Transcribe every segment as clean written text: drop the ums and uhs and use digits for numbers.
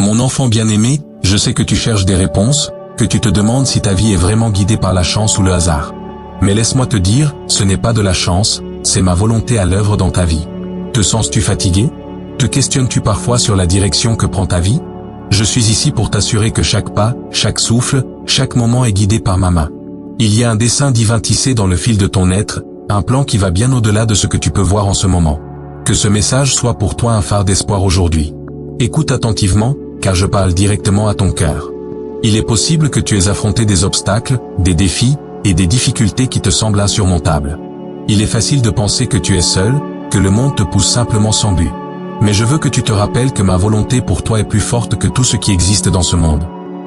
Mon enfant bien-aimé, je sais que tu cherches des réponses, que tu te demandes si ta vie est vraiment guidée par la chance ou le hasard. Mais laisse-moi te dire, ce n'est pas de la chance, c'est ma volonté à l'œuvre dans ta vie. Te sens-tu fatigué? Te questionnes-tu parfois sur la direction que prend ta vie? Je suis ici pour t'assurer que chaque pas, chaque souffle, chaque moment est guidé par ma main. Il y a un dessein divin tissé dans le fil de ton être, un plan qui va bien au-delà de ce que tu peux voir en ce moment. Que ce message soit pour toi un phare d'espoir aujourd'hui. Écoute attentivement, car je parle directement à ton cœur. Il est possible que tu aies affronté des obstacles, des défis, et des difficultés qui te semblent insurmontables. Il est facile de penser que tu es seul, que le monde te pousse simplement sans but. Mais je veux que tu te rappelles que ma volonté pour toi est plus forte que tout ce qui existe dans ce monde.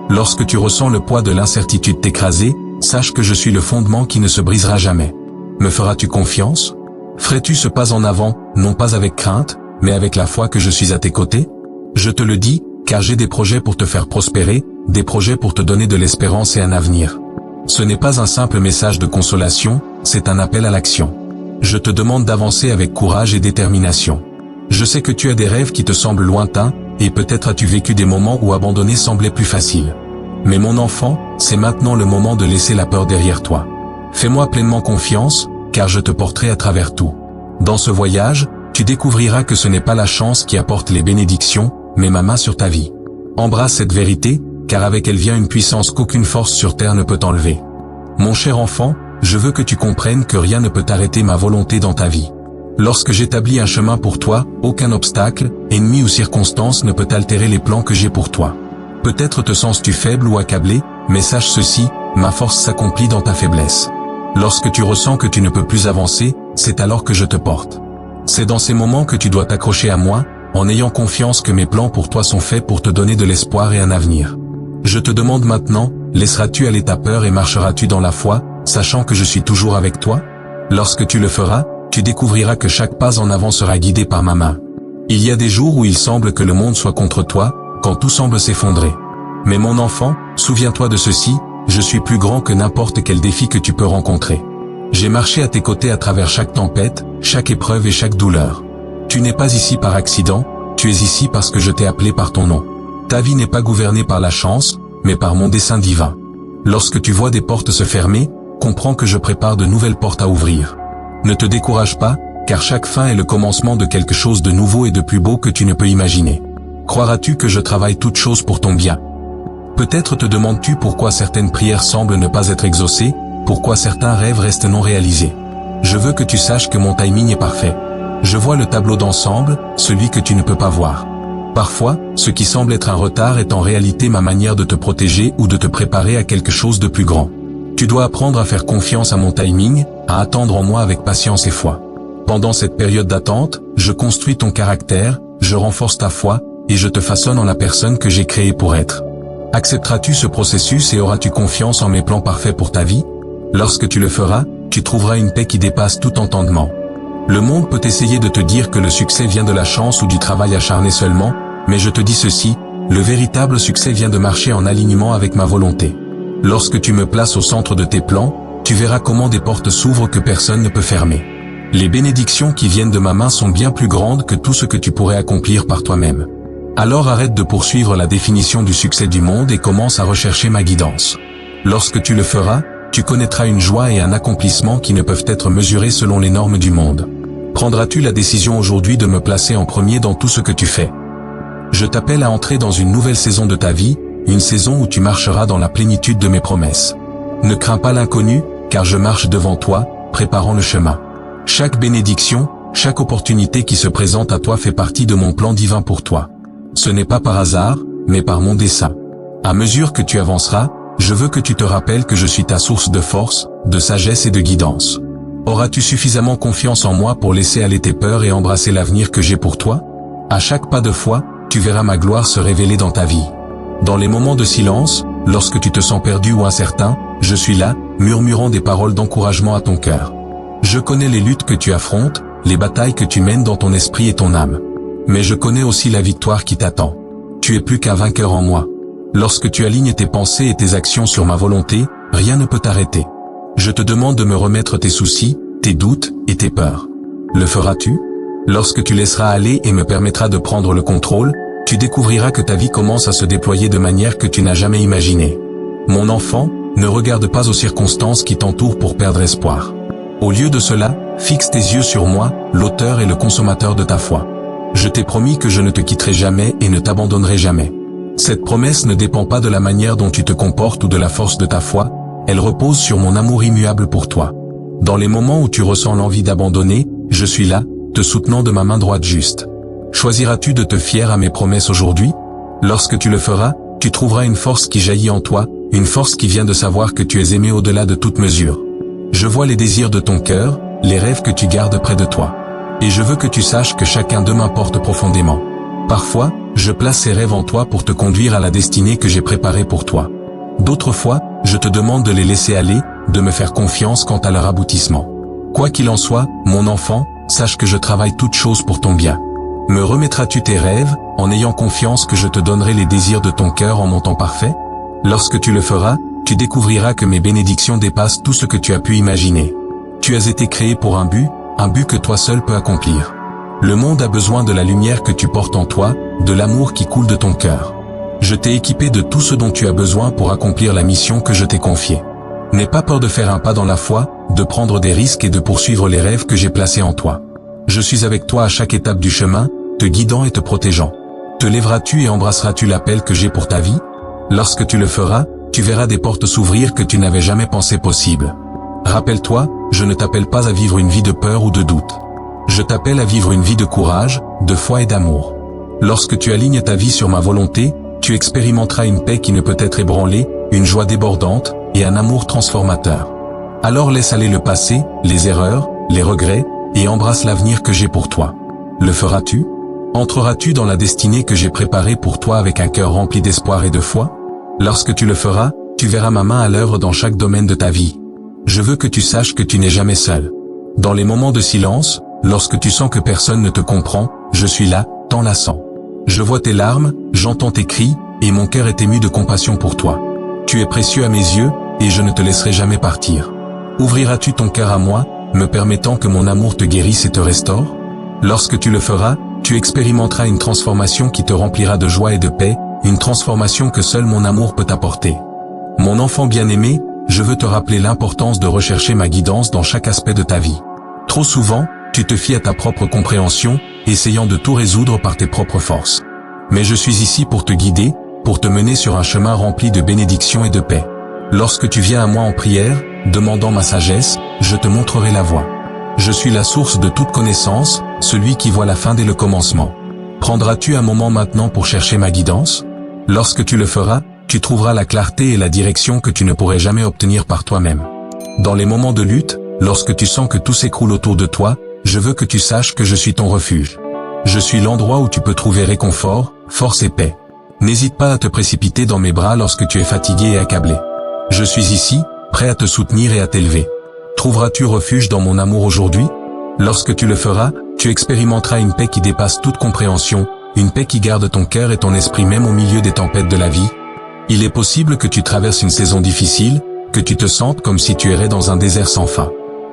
Lorsque tu ressens le poids de l'incertitude t'écraser, sache que je suis le fondement qui ne se brisera jamais. Me feras-tu confiance? Ferais-tu ce pas en avant, non pas avec crainte, mais avec la foi que je suis à tes côtés? Je te le dis, car j'ai des projets pour te faire prospérer, des projets pour te donner de l'espérance et un avenir. Ce n'est pas un simple message de consolation, c'est un appel à l'action. Je te demande d'avancer avec courage et détermination. Je sais que tu as des rêves qui te semblent lointains, et peut-être as-tu vécu des moments où abandonner semblait plus facile. Mais mon enfant, c'est maintenant le moment de laisser la peur derrière toi. Fais-moi pleinement confiance, car je te porterai à travers tout. Dans ce voyage, tu découvriras que ce n'est pas la chance qui apporte les bénédictions, mais ma main sur ta vie. Embrasse cette vérité, car avec elle vient une puissance qu'aucune force sur terre ne peut enlever. Mon cher enfant, je veux que tu comprennes que rien ne peut arrêter ma volonté dans ta vie. Lorsque j'établis un chemin pour toi, aucun obstacle, ennemi ou circonstance ne peut altérer les plans que j'ai pour toi. Peut-être te sens-tu faible ou accablé, mais sache ceci, ma force s'accomplit dans ta faiblesse. Lorsque tu ressens que tu ne peux plus avancer, c'est alors que je te porte. C'est dans ces moments que tu dois t'accrocher à moi, en ayant confiance que mes plans pour toi sont faits pour te donner de l'espoir et un avenir. Je te demande maintenant, laisseras-tu aller ta peur et marcheras-tu dans la foi, sachant que je suis toujours avec toi? Lorsque tu le feras, tu découvriras que chaque pas en avant sera guidé par ma main. Il y a des jours où il semble que le monde soit contre toi, quand tout semble s'effondrer. Mais mon enfant, souviens-toi de ceci, je suis plus grand que n'importe quel défi que tu peux rencontrer. J'ai marché à tes côtés à travers chaque tempête, chaque épreuve et chaque douleur. Tu n'es pas ici par accident, tu es ici parce que je t'ai appelé par ton nom. Ta vie n'est pas gouvernée par la chance, mais par mon dessein divin. Lorsque tu vois des portes se fermer, comprends que je prépare de nouvelles portes à ouvrir. Ne te décourage pas, car chaque fin est le commencement de quelque chose de nouveau et de plus beau que tu ne peux imaginer. Croiras-tu que je travaille toutes choses pour ton bien? Peut-être te demandes-tu pourquoi certaines prières semblent ne pas être exaucées, pourquoi certains rêves restent non réalisés. Je veux que tu saches que mon timing est parfait. Je vois le tableau d'ensemble, celui que tu ne peux pas voir. Parfois, ce qui semble être un retard est en réalité ma manière de te protéger ou de te préparer à quelque chose de plus grand. Tu dois apprendre à faire confiance à mon timing, à attendre en moi avec patience et foi. Pendant cette période d'attente, je construis ton caractère, je renforce ta foi, et je te façonne en la personne que j'ai créée pour être. Accepteras-tu ce processus et auras-tu confiance en mes plans parfaits pour ta vie? Lorsque tu le feras, tu trouveras une paix qui dépasse tout entendement. Le monde peut essayer de te dire que le succès vient de la chance ou du travail acharné seulement, mais je te dis ceci, le véritable succès vient de marcher en alignement avec ma volonté. Lorsque tu me places au centre de tes plans, tu verras comment des portes s'ouvrent que personne ne peut fermer. Les bénédictions qui viennent de ma main sont bien plus grandes que tout ce que tu pourrais accomplir par toi-même. Alors arrête de poursuivre la définition du succès du monde et commence à rechercher ma guidance. Lorsque tu le feras, tu connaîtras une joie et un accomplissement qui ne peuvent être mesurés selon les normes du monde. Prendras-tu la décision aujourd'hui de me placer en premier dans tout ce que tu fais? Je t'appelle à entrer dans une nouvelle saison de ta vie, une saison où tu marcheras dans la plénitude de mes promesses. Ne crains pas l'inconnu, car je marche devant toi, préparant le chemin. Chaque bénédiction, chaque opportunité qui se présente à toi fait partie de mon plan divin pour toi. Ce n'est pas par hasard, mais par mon dessein. À mesure que tu avanceras, je veux que tu te rappelles que je suis ta source de force, de sagesse et de guidance. Auras-tu suffisamment confiance en moi pour laisser aller tes peurs et embrasser l'avenir que j'ai pour toi? À chaque pas de foi, tu verras ma gloire se révéler dans ta vie. Dans les moments de silence, lorsque tu te sens perdu ou incertain, je suis là, murmurant des paroles d'encouragement à ton cœur. Je connais les luttes que tu affrontes, les batailles que tu mènes dans ton esprit et ton âme. Mais je connais aussi la victoire qui t'attend. Tu es plus qu'un vainqueur en moi. Lorsque tu alignes tes pensées et tes actions sur ma volonté, rien ne peut t'arrêter. Je te demande de me remettre tes soucis, tes doutes et tes peurs. Le feras-tu? Lorsque tu laisseras aller et me permettras de prendre le contrôle, tu découvriras que ta vie commence à se déployer de manière que tu n'as jamais imaginée. Mon enfant, ne regarde pas aux circonstances qui t'entourent pour perdre espoir. Au lieu de cela, fixe tes yeux sur moi, l'auteur et le consommateur de ta foi. Je t'ai promis que je ne te quitterai jamais et ne t'abandonnerai jamais. Cette promesse ne dépend pas de la manière dont tu te comportes ou de la force de ta foi, elle repose sur mon amour immuable pour toi. Dans les moments où tu ressens l'envie d'abandonner, je suis là, te soutenant de ma main droite juste. Choisiras-tu de te fier à mes promesses aujourd'hui? Lorsque tu le feras, tu trouveras une force qui jaillit en toi, une force qui vient de savoir que tu es aimé au-delà de toute mesure. Je vois les désirs de ton cœur, les rêves que tu gardes près de toi. Et je veux que tu saches que chacun d'eux m'importe profondément. Parfois, je place ces rêves en toi pour te conduire à la destinée que j'ai préparée pour toi. D'autres fois, je te demande de les laisser aller, de me faire confiance quant à leur aboutissement. Quoi qu'il en soit, mon enfant, sache que je travaille toutes choses pour ton bien. Me remettras-tu tes rêves, en ayant confiance que je te donnerai les désirs de ton cœur en mon temps parfait? Lorsque tu le feras, tu découvriras que mes bénédictions dépassent tout ce que tu as pu imaginer. Tu as été créé pour un but que toi seul peux accomplir. Le monde a besoin de la lumière que tu portes en toi, de l'amour qui coule de ton cœur. Je t'ai équipé de tout ce dont tu as besoin pour accomplir la mission que je t'ai confiée. N'aie pas peur de faire un pas dans la foi, de prendre des risques et de poursuivre les rêves que j'ai placés en toi. Je suis avec toi à chaque étape du chemin, te guidant et te protégeant. Te lèveras-tu et embrasseras-tu l'appel que j'ai pour ta vie? Lorsque tu le feras, tu verras des portes s'ouvrir que tu n'avais jamais pensé possible. Rappelle-toi, je ne t'appelle pas à vivre une vie de peur ou de doute. Je t'appelle à vivre une vie de courage, de foi et d'amour. Lorsque tu alignes ta vie sur ma volonté, tu expérimenteras une paix qui ne peut être ébranlée, une joie débordante, et un amour transformateur. Alors laisse aller le passé, les erreurs, les regrets, et embrasse l'avenir que j'ai pour toi. Le feras-tu? Entreras-tu dans la destinée que j'ai préparée pour toi avec un cœur rempli d'espoir et de foi? Lorsque tu le feras, tu verras ma main à l'œuvre dans chaque domaine de ta vie. Je veux que tu saches que tu n'es jamais seul. Dans les moments de silence, lorsque tu sens que personne ne te comprend, je suis là, t'enlaçant. Je vois tes larmes, j'entends tes cris, et mon cœur est ému de compassion pour toi. Tu es précieux à mes yeux, et je ne te laisserai jamais partir. Ouvriras-tu ton cœur à moi, me permettant que mon amour te guérisse et te restaure? Lorsque tu le feras, tu expérimenteras une transformation qui te remplira de joie et de paix, une transformation que seul mon amour peut apporter. Mon enfant bien-aimé, je veux te rappeler l'importance de rechercher ma guidance dans chaque aspect de ta vie. Trop souvent, tu te fies à ta propre compréhension, essayant de tout résoudre par tes propres forces. Mais je suis ici pour te guider, pour te mener sur un chemin rempli de bénédictions et de paix. Lorsque tu viens à moi en prière, demandant ma sagesse, je te montrerai la voie. Je suis la source de toute connaissance, celui qui voit la fin dès le commencement. Prendras-tu un moment maintenant pour chercher ma guidance? Lorsque tu le feras, tu trouveras la clarté et la direction que tu ne pourrais jamais obtenir par toi-même. Dans les moments de lutte, lorsque tu sens que tout s'écroule autour de toi, je veux que tu saches que je suis ton refuge. Je suis l'endroit où tu peux trouver réconfort, force et paix. N'hésite pas à te précipiter dans mes bras lorsque tu es fatigué et accablé. Je suis ici, prêt à te soutenir et à t'élever. Trouveras-tu refuge dans mon amour aujourd'hui? Lorsque tu le feras, tu expérimenteras une paix qui dépasse toute compréhension, une paix qui garde ton cœur et ton esprit même au milieu des tempêtes de la vie. Il est possible que tu traverses une saison difficile, que tu te sentes comme si tu errais dans un désert sans fin.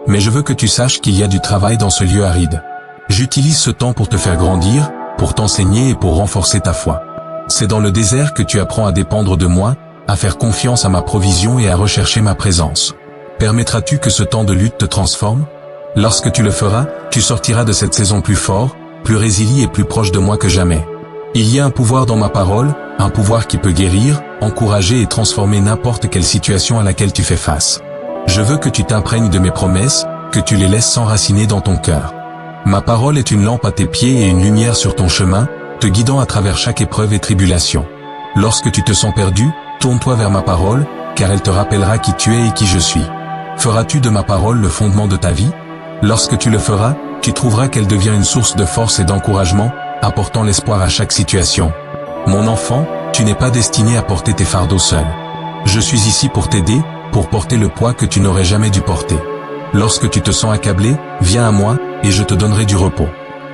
Mais je veux que tu saches qu'il y a du travail dans ce lieu aride. J'utilise ce temps pour te faire grandir, pour t'enseigner et pour renforcer ta foi. C'est dans le désert que tu apprends à dépendre de moi, à faire confiance à ma provision et à rechercher ma présence. Permettras-tu que ce temps de lutte te transforme? Lorsque tu le feras, tu sortiras de cette saison plus fort, plus résilié et plus proche de moi que jamais. Il y a un pouvoir dans ma parole, un pouvoir qui peut guérir, encourager et transformer n'importe quelle situation à laquelle tu fais face. Je veux que tu t'imprègnes de mes promesses, que tu les laisses s'enraciner dans ton cœur. Ma parole est une lampe à tes pieds et une lumière sur ton chemin, te guidant à travers chaque épreuve et tribulation. Lorsque tu te sens perdu, tourne-toi vers ma parole, car elle te rappellera qui tu es et qui je suis. Feras-tu de ma parole le fondement de ta vie? Lorsque tu le feras, tu trouveras qu'elle devient une source de force et d'encouragement, apportant l'espoir à chaque situation. Mon enfant, tu n'es pas destiné à porter tes fardeaux seul. Je suis ici pour t'aider, pour porter le poids que tu n'aurais jamais dû porter. Lorsque tu te sens accablé, viens à moi, et je te donnerai du repos.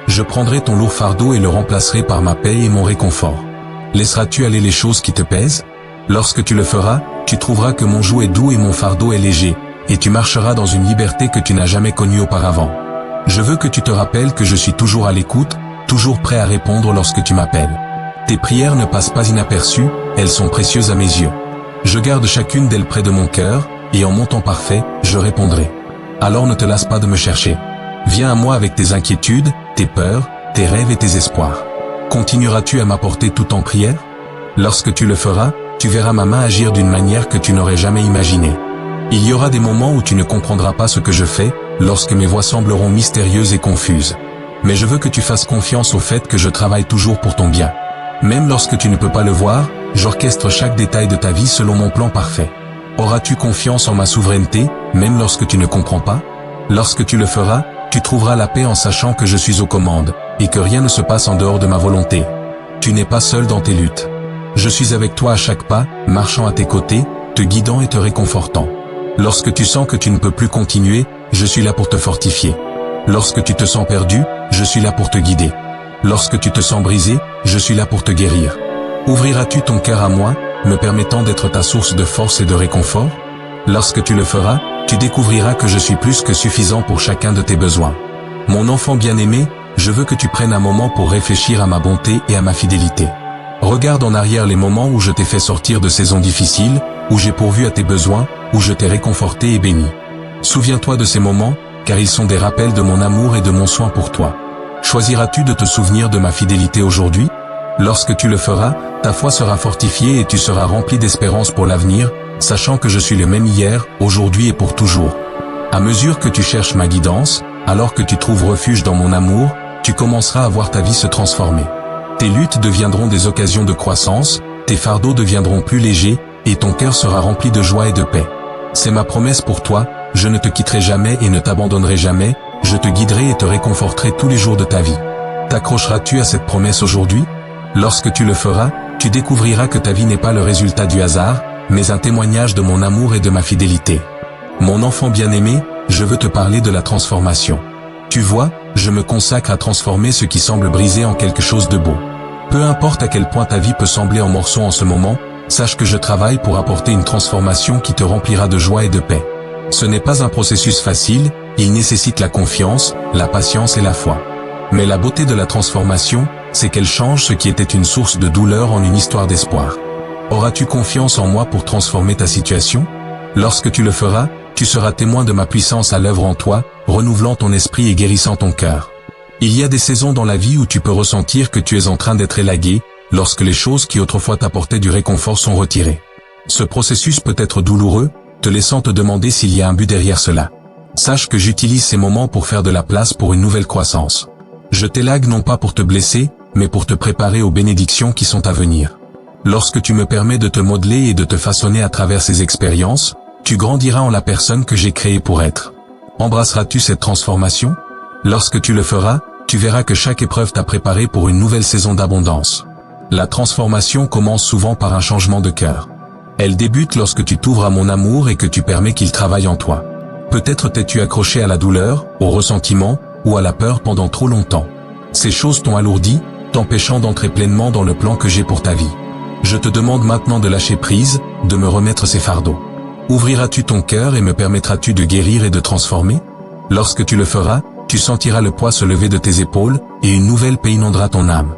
Je prendrai ton lourd fardeau et le remplacerai par ma paix et mon réconfort. Laisseras-tu aller les choses qui te pèsent? Lorsque tu le feras, tu trouveras que mon joug est doux et mon fardeau est léger, et tu marcheras dans une liberté que tu n'as jamais connue auparavant. Je veux que tu te rappelles que je suis toujours à l'écoute, toujours prêt à répondre lorsque tu m'appelles. Tes prières ne passent pas inaperçues, elles sont précieuses à mes yeux. Je garde chacune d'elles près de mon cœur, et en mon temps parfait, je répondrai. Alors ne te lasse pas de me chercher. Viens à moi avec tes inquiétudes, tes peurs, tes rêves et tes espoirs. Continueras-tu à m'apporter tout en prière? Lorsque tu le feras, tu verras ma main agir d'une manière que tu n'aurais jamais imaginée. Il y aura des moments où tu ne comprendras pas ce que je fais, lorsque mes voies sembleront mystérieuses et confuses. Mais je veux que tu fasses confiance au fait que je travaille toujours pour ton bien. Même lorsque tu ne peux pas le voir, j'orchestre chaque détail de ta vie selon mon plan parfait. Auras-tu confiance en ma souveraineté, même lorsque tu ne comprends pas? Lorsque tu le feras, tu trouveras la paix en sachant que je suis aux commandes, et que rien ne se passe en dehors de ma volonté. Tu n'es pas seul dans tes luttes. Je suis avec toi à chaque pas, marchant à tes côtés, te guidant et te réconfortant. Lorsque tu sens que tu ne peux plus continuer, je suis là pour te fortifier. Lorsque tu te sens perdu, je suis là pour te guider. Lorsque tu te sens brisé, je suis là pour te guérir. Ouvriras-tu ton cœur à moi, me permettant d'être ta source de force et de réconfort? Lorsque tu le feras, tu découvriras que je suis plus que suffisant pour chacun de tes besoins. Mon enfant bien-aimé, je veux que tu prennes un moment pour réfléchir à ma bonté et à ma fidélité. Regarde en arrière les moments où je t'ai fait sortir de saisons difficiles, où j'ai pourvu à tes besoins, où je t'ai réconforté et béni. Souviens-toi de ces moments, car ils sont des rappels de mon amour et de mon soin pour toi. Choisiras-tu de te souvenir de ma fidélité aujourd'hui? Lorsque tu le feras, ta foi sera fortifiée et tu seras rempli d'espérance pour l'avenir, sachant que je suis le même hier, aujourd'hui et pour toujours. À mesure que tu cherches ma guidance, alors que tu trouves refuge dans mon amour, tu commenceras à voir ta vie se transformer. Tes luttes deviendront des occasions de croissance, tes fardeaux deviendront plus légers, et ton cœur sera rempli de joie et de paix. C'est ma promesse pour toi, je ne te quitterai jamais et ne t'abandonnerai jamais, je te guiderai et te réconforterai tous les jours de ta vie. T'accrocheras-tu à cette promesse aujourd'hui? Lorsque tu le feras, tu découvriras que ta vie n'est pas le résultat du hasard, mais un témoignage de mon amour et de ma fidélité. Mon enfant bien-aimé, je veux te parler de la transformation. Tu vois, je me consacre à transformer ce qui semble brisé en quelque chose de beau. Peu importe à quel point ta vie peut sembler en morceaux en ce moment, sache que je travaille pour apporter une transformation qui te remplira de joie et de paix. Ce n'est pas un processus facile, il nécessite la confiance, la patience et la foi. Mais la beauté de la transformation, c'est qu'elle change ce qui était une source de douleur en une histoire d'espoir. Auras-tu confiance en moi pour transformer ta situation? Lorsque tu le feras, tu seras témoin de ma puissance à l'œuvre en toi, renouvelant ton esprit et guérissant ton cœur. Il y a des saisons dans la vie où tu peux ressentir que tu es en train d'être élagué, lorsque les choses qui autrefois t'apportaient du réconfort sont retirées. Ce processus peut être douloureux, te laissant te demander s'il y a un but derrière cela. Sache que j'utilise ces moments pour faire de la place pour une nouvelle croissance. Je t'élague non pas pour te blesser, mais pour te préparer aux bénédictions qui sont à venir. Lorsque tu me permets de te modeler et de te façonner à travers ces expériences, tu grandiras en la personne que j'ai créée pour être. Embrasseras-tu cette transformation? Lorsque tu le feras, tu verras que chaque épreuve t'a préparé pour une nouvelle saison d'abondance. La transformation commence souvent par un changement de cœur. Elle débute lorsque tu t'ouvres à mon amour et que tu permets qu'il travaille en toi. Peut-être t'es-tu accroché à la douleur, au ressentiment, ou à la peur pendant trop longtemps. Ces choses t'ont alourdi, t'empêchant d'entrer pleinement dans le plan que j'ai pour ta vie. Je te demande maintenant de lâcher prise, de me remettre ces fardeaux. Ouvriras-tu ton cœur et me permettras-tu de guérir et de transformer? Lorsque tu le feras, tu sentiras le poids se lever de tes épaules, et une nouvelle paix inondera ton âme.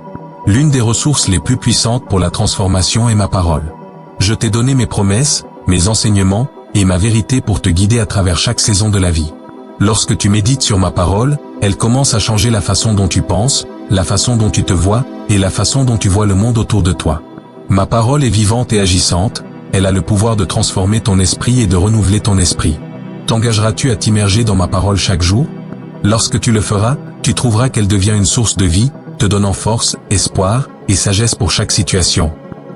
L'une des ressources les plus puissantes pour la transformation est ma parole. Je t'ai donné mes promesses, mes enseignements, et ma vérité pour te guider à travers chaque saison de la vie. Lorsque tu médites sur ma parole, elle commence à changer la façon dont tu penses, la façon dont tu te vois, et la façon dont tu vois le monde autour de toi. Ma parole est vivante et agissante, elle a le pouvoir de transformer ton esprit et de renouveler ton esprit. T'engageras-tu à t'immerger dans ma parole chaque jour? Lorsque tu le feras, tu trouveras qu'elle devient une source de vie, te donnant force, espoir, et sagesse pour chaque situation.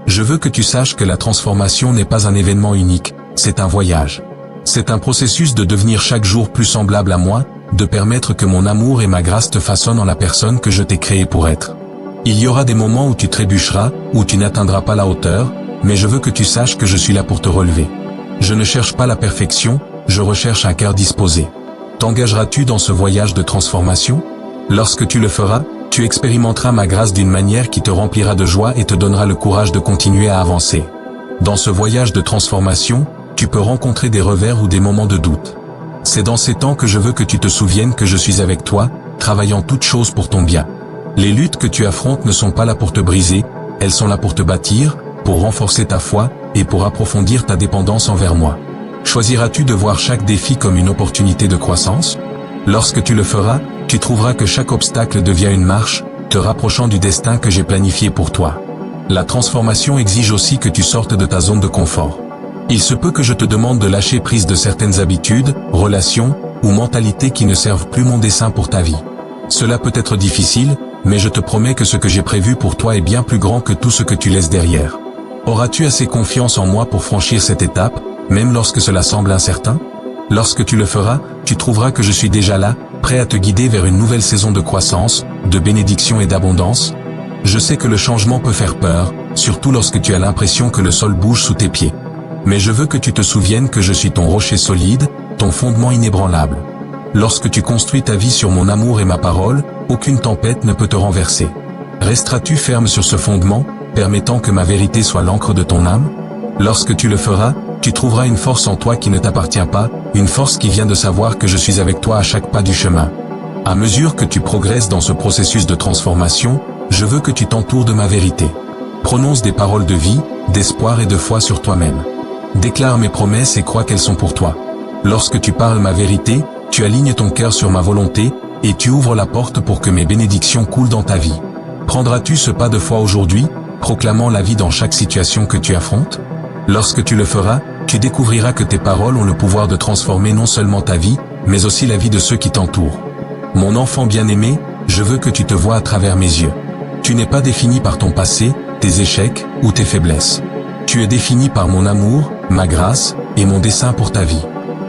Je veux que tu saches que la transformation n'est pas un événement unique, c'est un voyage. C'est un processus de devenir chaque jour plus semblable à moi, de permettre que mon amour et ma grâce te façonnent en la personne que je t'ai créée pour être. Il y aura des moments où tu trébucheras, où tu n'atteindras pas la hauteur, mais je veux que tu saches que je suis là pour te relever. Je ne cherche pas la perfection, je recherche un cœur disposé. T'engageras-tu dans ce voyage de transformation? Lorsque tu le feras, tu expérimenteras ma grâce d'une manière qui te remplira de joie et te donnera le courage de continuer à avancer. Dans ce voyage de transformation, tu peux rencontrer des revers ou des moments de doute. C'est dans ces temps que je veux que tu te souviennes que je suis avec toi, travaillant toutes choses pour ton bien. Les luttes que tu affrontes ne sont pas là pour te briser, Elles sont là pour te bâtir, pour renforcer ta foi, et pour approfondir ta dépendance envers moi. Choisiras-tu de voir chaque défi comme une opportunité de croissance? Lorsque tu le feras, tu trouveras que chaque obstacle devient une marche, te rapprochant du destin que j'ai planifié pour toi. La transformation exige aussi que tu sortes de ta zone de confort. Il se peut que je te demande de lâcher prise de certaines habitudes, relations, ou mentalités qui ne servent plus mon dessein pour ta vie. Cela peut être difficile, mais je te promets que ce que j'ai prévu pour toi est bien plus grand que tout ce que tu laisses derrière. Auras-tu assez confiance en moi pour franchir cette étape, même lorsque cela semble incertain? Lorsque tu le feras, tu trouveras que je suis déjà là, prêt à te guider vers une nouvelle saison de croissance, de bénédiction et d'abondance. Je sais que le changement peut faire peur, surtout lorsque tu as l'impression que le sol bouge sous tes pieds. Mais je veux que tu te souviennes que je suis ton rocher solide, ton fondement inébranlable. Lorsque tu construis ta vie sur mon amour et ma parole, aucune tempête ne peut te renverser. Resteras-tu ferme sur ce fondement, permettant que ma vérité soit l'encre de ton âme? Lorsque tu le feras, tu trouveras une force en toi qui ne t'appartient pas, une force qui vient de savoir que je suis avec toi à chaque pas du chemin. À mesure que tu progresses dans ce processus de transformation, je veux que tu t'entoures de ma vérité. Prononce des paroles de vie, d'espoir et de foi sur toi-même. Déclare mes promesses et crois qu'elles sont pour toi. Lorsque tu parles ma vérité, tu alignes ton cœur sur ma volonté, et tu ouvres la porte pour que mes bénédictions coulent dans ta vie. Prendras-tu ce pas de foi aujourd'hui, proclamant la vie dans chaque situation que tu affrontes? Lorsque tu le feras, tu découvriras que tes paroles ont le pouvoir de transformer non seulement ta vie, mais aussi la vie de ceux qui t'entourent. Mon enfant bien-aimé, je veux que tu te vois à travers mes yeux. Tu n'es pas défini par ton passé, tes échecs ou tes faiblesses. Tu es défini par mon amour, ma grâce et mon dessein pour ta vie.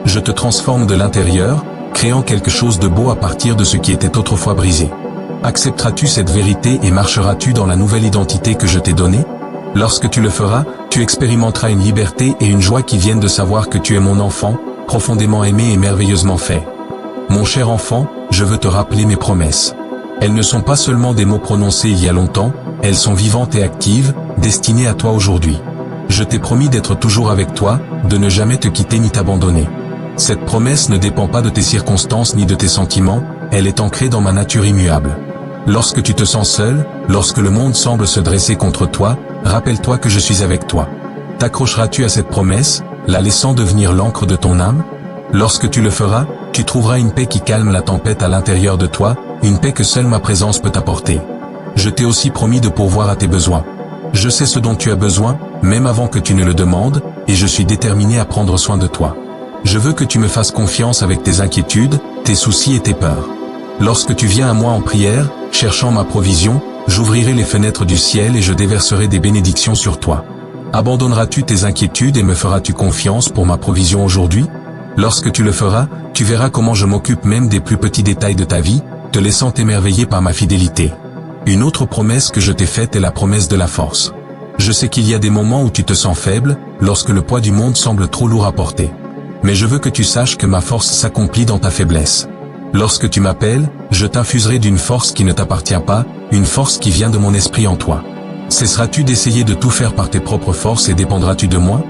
Je te transforme de l'intérieur, créant quelque chose de beau à partir de ce qui était autrefois brisé. Accepteras-tu cette vérité et marcheras-tu dans la nouvelle identité que je t'ai donnée? Lorsque tu le feras, tu expérimenteras une liberté et une joie qui viennent de savoir que tu es mon enfant, profondément aimé et merveilleusement fait. Mon cher enfant, je veux te rappeler mes promesses. Elles ne sont pas seulement des mots prononcés il y a longtemps, elles sont vivantes et actives, destinées à toi aujourd'hui. Je t'ai promis d'être toujours avec toi, de ne jamais te quitter ni t'abandonner. Cette promesse ne dépend pas de tes circonstances ni de tes sentiments, elle est ancrée dans ma nature immuable. Lorsque tu te sens seul, lorsque le monde semble se dresser contre toi, rappelle-toi que je suis avec toi. T'accrocheras-tu à cette promesse, la laissant devenir l'encre de ton âme? Lorsque tu le feras, tu trouveras une paix qui calme la tempête à l'intérieur de toi, une paix que seule ma présence peut t'apporter. Je t'ai aussi promis de pourvoir à tes besoins. Je sais ce dont tu as besoin, même avant que tu ne le demandes, et je suis déterminé à prendre soin de toi. Je veux que tu me fasses confiance avec tes inquiétudes, tes soucis et tes peurs. Lorsque tu viens à moi en prière, cherchant ma provision, j'ouvrirai les fenêtres du ciel et je déverserai des bénédictions sur toi. Abandonneras-tu tes inquiétudes et me feras-tu confiance pour ma provision aujourd'hui? Lorsque tu le feras, tu verras comment je m'occupe même des plus petits détails de ta vie, te laissant t'émerveiller par ma fidélité. Une autre promesse que je t'ai faite est la promesse de la force. Je sais qu'il y a des moments où tu te sens faible, lorsque le poids du monde semble trop lourd à porter. Mais je veux que tu saches que ma force s'accomplit dans ta faiblesse. Lorsque tu m'appelles, je t'infuserai d'une force qui ne t'appartient pas, une force qui vient de mon esprit en toi. Cesseras-tu d'essayer de tout faire par tes propres forces et dépendras-tu de moi?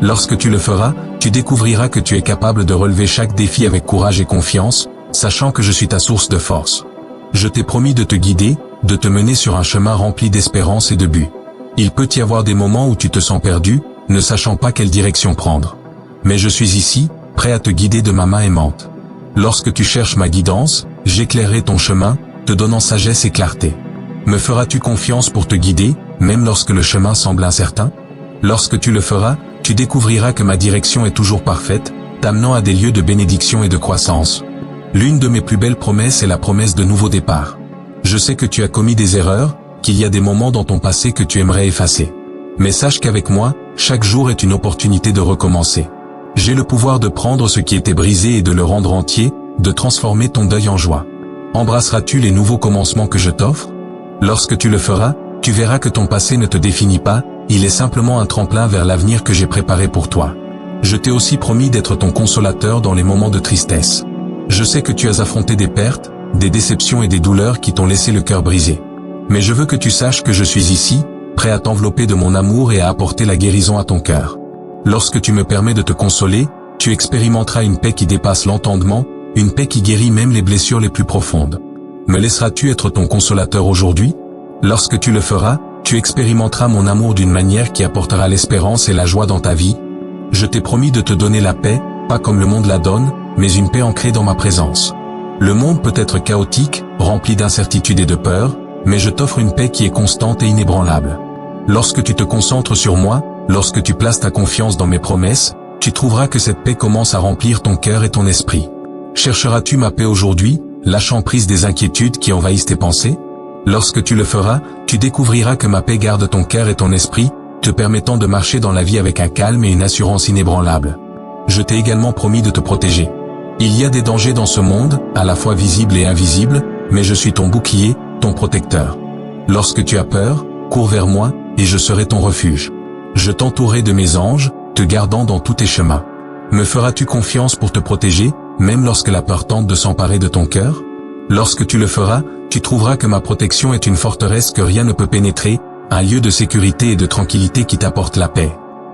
Lorsque tu le feras, tu découvriras que tu es capable de relever chaque défi avec courage et confiance, sachant que je suis ta source de force. Je t'ai promis de te guider, de te mener sur un chemin rempli d'espérance et de but. Il peut y avoir des moments où tu te sens perdu, ne sachant pas quelle direction prendre. Mais je suis ici, prêt à te guider de ma main aimante. Lorsque tu cherches ma guidance, j'éclairerai ton chemin, te donnant sagesse et clarté. Me feras-tu confiance pour te guider, même lorsque le chemin semble incertain? Lorsque tu le feras, tu découvriras que ma direction est toujours parfaite, t'amenant à des lieux de bénédiction et de croissance. L'une de mes plus belles promesses est la promesse de nouveau départ. Je sais que tu as commis des erreurs, qu'il y a des moments dans ton passé que tu aimerais effacer. Mais sache qu'avec moi, chaque jour est une opportunité de recommencer. J'ai le pouvoir de prendre ce qui était brisé et de le rendre entier, de transformer ton deuil en joie. Embrasseras-tu les nouveaux commencements que je t'offre? Lorsque tu le feras, tu verras que ton passé ne te définit pas, il est simplement un tremplin vers l'avenir que j'ai préparé pour toi. Je t'ai aussi promis d'être ton consolateur dans les moments de tristesse. Je sais que tu as affronté des pertes, des déceptions et des douleurs qui t'ont laissé le cœur brisé. Mais je veux que tu saches que je suis ici, prêt à t'envelopper de mon amour et à apporter la guérison à ton cœur. Lorsque tu me permets de te consoler, tu expérimenteras une paix qui dépasse l'entendement, une paix qui guérit même les blessures les plus profondes. Me laisseras-tu être ton consolateur aujourd'hui? Lorsque tu le feras, Tu expérimenteras mon amour d'une manière qui apportera l'espérance et la joie dans ta vie. Je t'ai promis de te donner la paix, pas comme le monde la donne, mais une paix ancrée dans ma présence. Le monde peut être chaotique, rempli d'incertitudes et de peur, mais je t'offre une paix qui est constante et inébranlable. Lorsque tu te concentres sur moi, lorsque tu places ta confiance dans mes promesses, tu trouveras que cette paix commence à remplir ton cœur et ton esprit. Chercheras-tu ma paix aujourd'hui, lâchant prise des inquiétudes qui envahissent tes pensées? Lorsque tu le feras, tu découvriras que ma paix garde ton cœur et ton esprit, te permettant de marcher dans la vie avec un calme et une assurance inébranlable. Je t'ai également promis de te protéger. Il y a des dangers dans ce monde, à la fois visibles et invisibles, mais je suis ton bouclier, ton protecteur. Lorsque tu as peur, cours vers moi, et je serai ton refuge. Je t'entourerai de mes anges, te gardant dans tous tes chemins. Me feras-tu confiance pour te protéger, même lorsque la peur tente de s'emparer de ton cœur? Lorsque tu le feras, tu trouveras que ma protection est une forteresse que rien ne peut pénétrer, un lieu de sécurité et de tranquillité qui t'apporte la paix.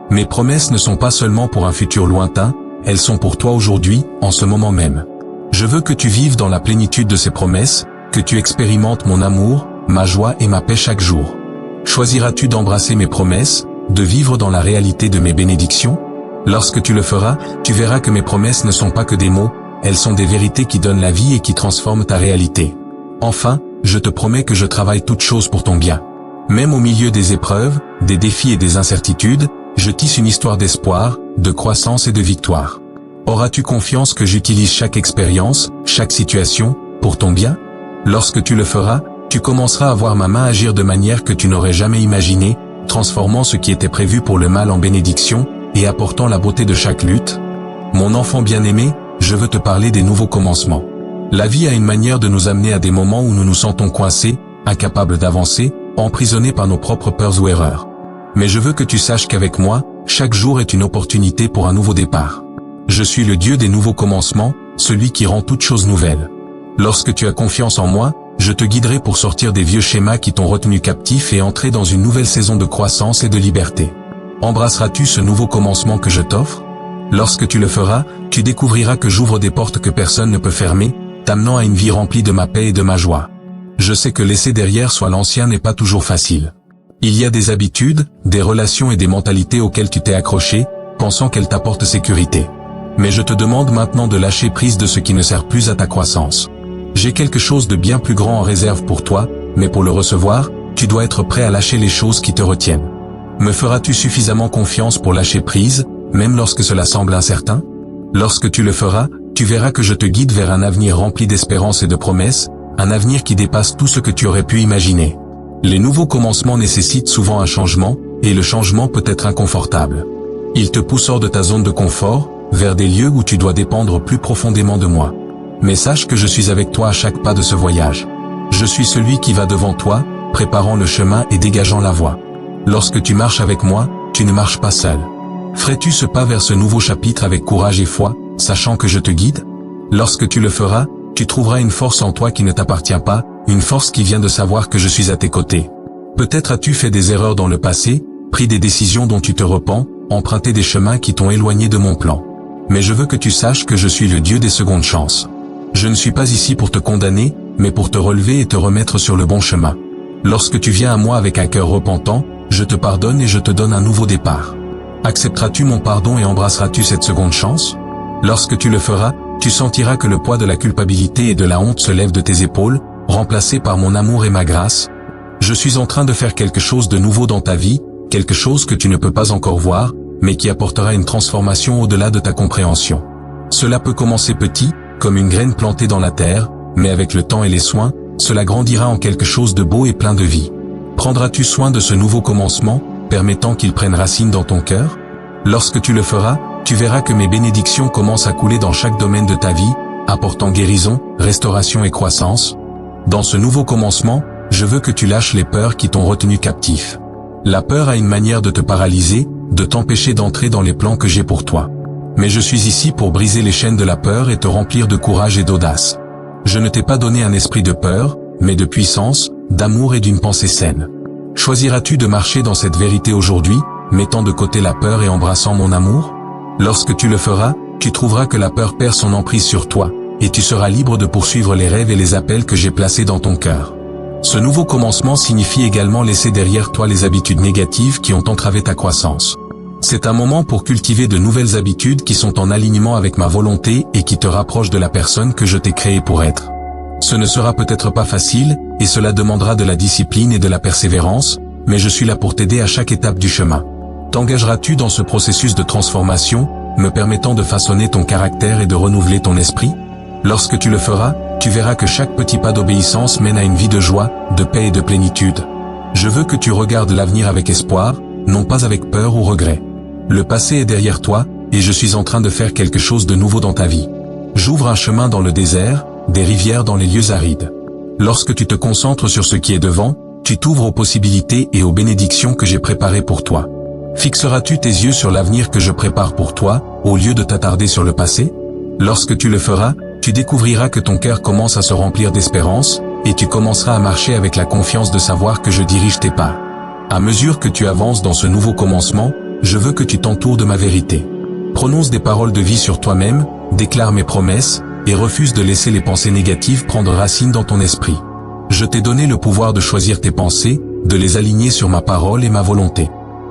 Mes promesses ne sont pas seulement pour un futur lointain, elles sont pour toi aujourd'hui, en ce moment même. Je veux que tu vives dans la plénitude de ces promesses, que tu expérimentes mon amour, ma joie et ma paix chaque jour. Choisiras-tu d'embrasser mes promesses, de vivre dans la réalité de mes bénédictions? Lorsque tu le feras, tu verras que mes promesses ne sont pas que des mots, elles sont des vérités qui donnent la vie et qui transforment ta réalité. Enfin, je te promets que je travaille toutes choses pour ton bien. Même au milieu des épreuves, des défis et des incertitudes, je tisse une histoire d'espoir, de croissance et de victoire. Auras-tu confiance que j'utilise chaque expérience, chaque situation, pour ton bien? Lorsque tu le feras, tu commenceras à voir ma main agir de manière que tu n'aurais jamais imaginée, transformant ce qui était prévu pour le mal en bénédiction, et apportant la beauté de chaque lutte. Mon enfant bien-aimé, je veux te parler des nouveaux commencements. La vie a une manière de nous amener à des moments où nous nous sentons coincés, incapables d'avancer, emprisonnés par nos propres peurs ou erreurs. Mais je veux que tu saches qu'avec moi, chaque jour est une opportunité pour un nouveau départ. Je suis le Dieu des nouveaux commencements, celui qui rend toutes choses nouvelles. Lorsque tu as confiance en moi, je te guiderai pour sortir des vieux schémas qui t'ont retenu captif et entrer dans une nouvelle saison de croissance et de liberté. Embrasseras-tu ce nouveau commencement que je t'offre? Lorsque tu le feras, tu découvriras que j'ouvre des portes que personne ne peut fermer, t'amenant à une vie remplie de ma paix et de ma joie. Je sais que laisser derrière soi l'ancien n'est pas toujours facile. Il y a des habitudes, des relations et des mentalités auxquelles tu t'es accroché, pensant qu'elles t'apportent sécurité. Mais je te demande maintenant de lâcher prise de ce qui ne sert plus à ta croissance. J'ai quelque chose de bien plus grand en réserve pour toi, mais pour le recevoir, tu dois être prêt à lâcher les choses qui te retiennent. Me feras-tu suffisamment confiance pour lâcher prise, même lorsque cela semble incertain? Lorsque tu le feras, tu verras que je te guide vers un avenir rempli d'espérance et de promesses, un avenir qui dépasse tout ce que tu aurais pu imaginer. Les nouveaux commencements nécessitent souvent un changement, et le changement peut être inconfortable. Il te pousse hors de ta zone de confort, vers des lieux où tu dois dépendre plus profondément de moi. Mais sache que je suis avec toi à chaque pas de ce voyage. Je suis celui qui va devant toi, préparant le chemin et dégageant la voie. Lorsque tu marches avec moi, tu ne marches pas seul. Ferais-tu ce pas vers ce nouveau chapitre avec courage et foi, sachant que je te guide? Lorsque tu le feras, tu trouveras une force en toi qui ne t'appartient pas, une force qui vient de savoir que je suis à tes côtés. Peut-être as-tu fait des erreurs dans le passé, pris des décisions dont tu te repens, emprunté des chemins qui t'ont éloigné de mon plan. Mais je veux que tu saches que je suis le Dieu des secondes chances. Je ne suis pas ici pour te condamner, mais pour te relever et te remettre sur le bon chemin. Lorsque tu viens à moi avec un cœur repentant, je te pardonne et je te donne un nouveau départ. Accepteras-tu mon pardon et embrasseras-tu cette seconde chance? Lorsque tu le feras, tu sentiras que le poids de la culpabilité et de la honte se lève de tes épaules, remplacé par mon amour et ma grâce. Je suis en train de faire quelque chose de nouveau dans ta vie, quelque chose que tu ne peux pas encore voir, mais qui apportera une transformation au-delà de ta compréhension. Cela peut commencer petit, comme une graine plantée dans la terre, mais avec le temps et les soins, cela grandira en quelque chose de beau et plein de vie. Prendras-tu soin de ce nouveau commencement, permettant qu'il prenne racine dans ton cœur? Lorsque tu le feras, tu verras que mes bénédictions commencent à couler dans chaque domaine de ta vie, apportant guérison, restauration et croissance. Dans ce nouveau commencement, je veux que tu lâches les peurs qui t'ont retenu captif. La peur a une manière de te paralyser, de t'empêcher d'entrer dans les plans que j'ai pour toi. Mais je suis ici pour briser les chaînes de la peur et te remplir de courage et d'audace. Je ne t'ai pas donné un esprit de peur, mais de puissance, d'amour et d'une pensée saine. Choisiras-tu de marcher dans cette vérité aujourd'hui, mettant de côté la peur et embrassant mon amour? Lorsque tu le feras, tu trouveras que la peur perd son emprise sur toi, et tu seras libre de poursuivre les rêves et les appels que j'ai placés dans ton cœur. Ce nouveau commencement signifie également laisser derrière toi les habitudes négatives qui ont entravé ta croissance. C'est un moment pour cultiver de nouvelles habitudes qui sont en alignement avec ma volonté et qui te rapprochent de la personne que je t'ai créée pour être. Ce ne sera peut-être pas facile, et cela demandera de la discipline et de la persévérance, mais je suis là pour t'aider à chaque étape du chemin. T'engageras-tu dans ce processus de transformation, me permettant de façonner ton caractère et de renouveler ton esprit? Lorsque tu le feras, tu verras que chaque petit pas d'obéissance mène à une vie de joie, de paix et de plénitude. Je veux que tu regardes l'avenir avec espoir, non pas avec peur ou regret. Le passé est derrière toi, et je suis en train de faire quelque chose de nouveau dans ta vie. J'ouvre un chemin dans le désert, des rivières dans les lieux arides. Lorsque tu te concentres sur ce qui est devant, tu t'ouvres aux possibilités et aux bénédictions que j'ai préparées pour toi. Fixeras-tu tes yeux sur l'avenir que je prépare pour toi, au lieu de t'attarder sur le passé? Lorsque tu le feras, tu découvriras que ton cœur commence à se remplir d'espérance, et tu commenceras à marcher avec la confiance de savoir que je dirige tes pas. À mesure que tu avances dans ce nouveau commencement, je veux que tu t'entoures de ma vérité. Prononce des paroles de vie sur toi-même, déclare mes promesses, et refuse de laisser les pensées négatives prendre racine dans ton esprit. Je t'ai donné le pouvoir de choisir tes pensées, de les aligner sur ma parole et ma volonté.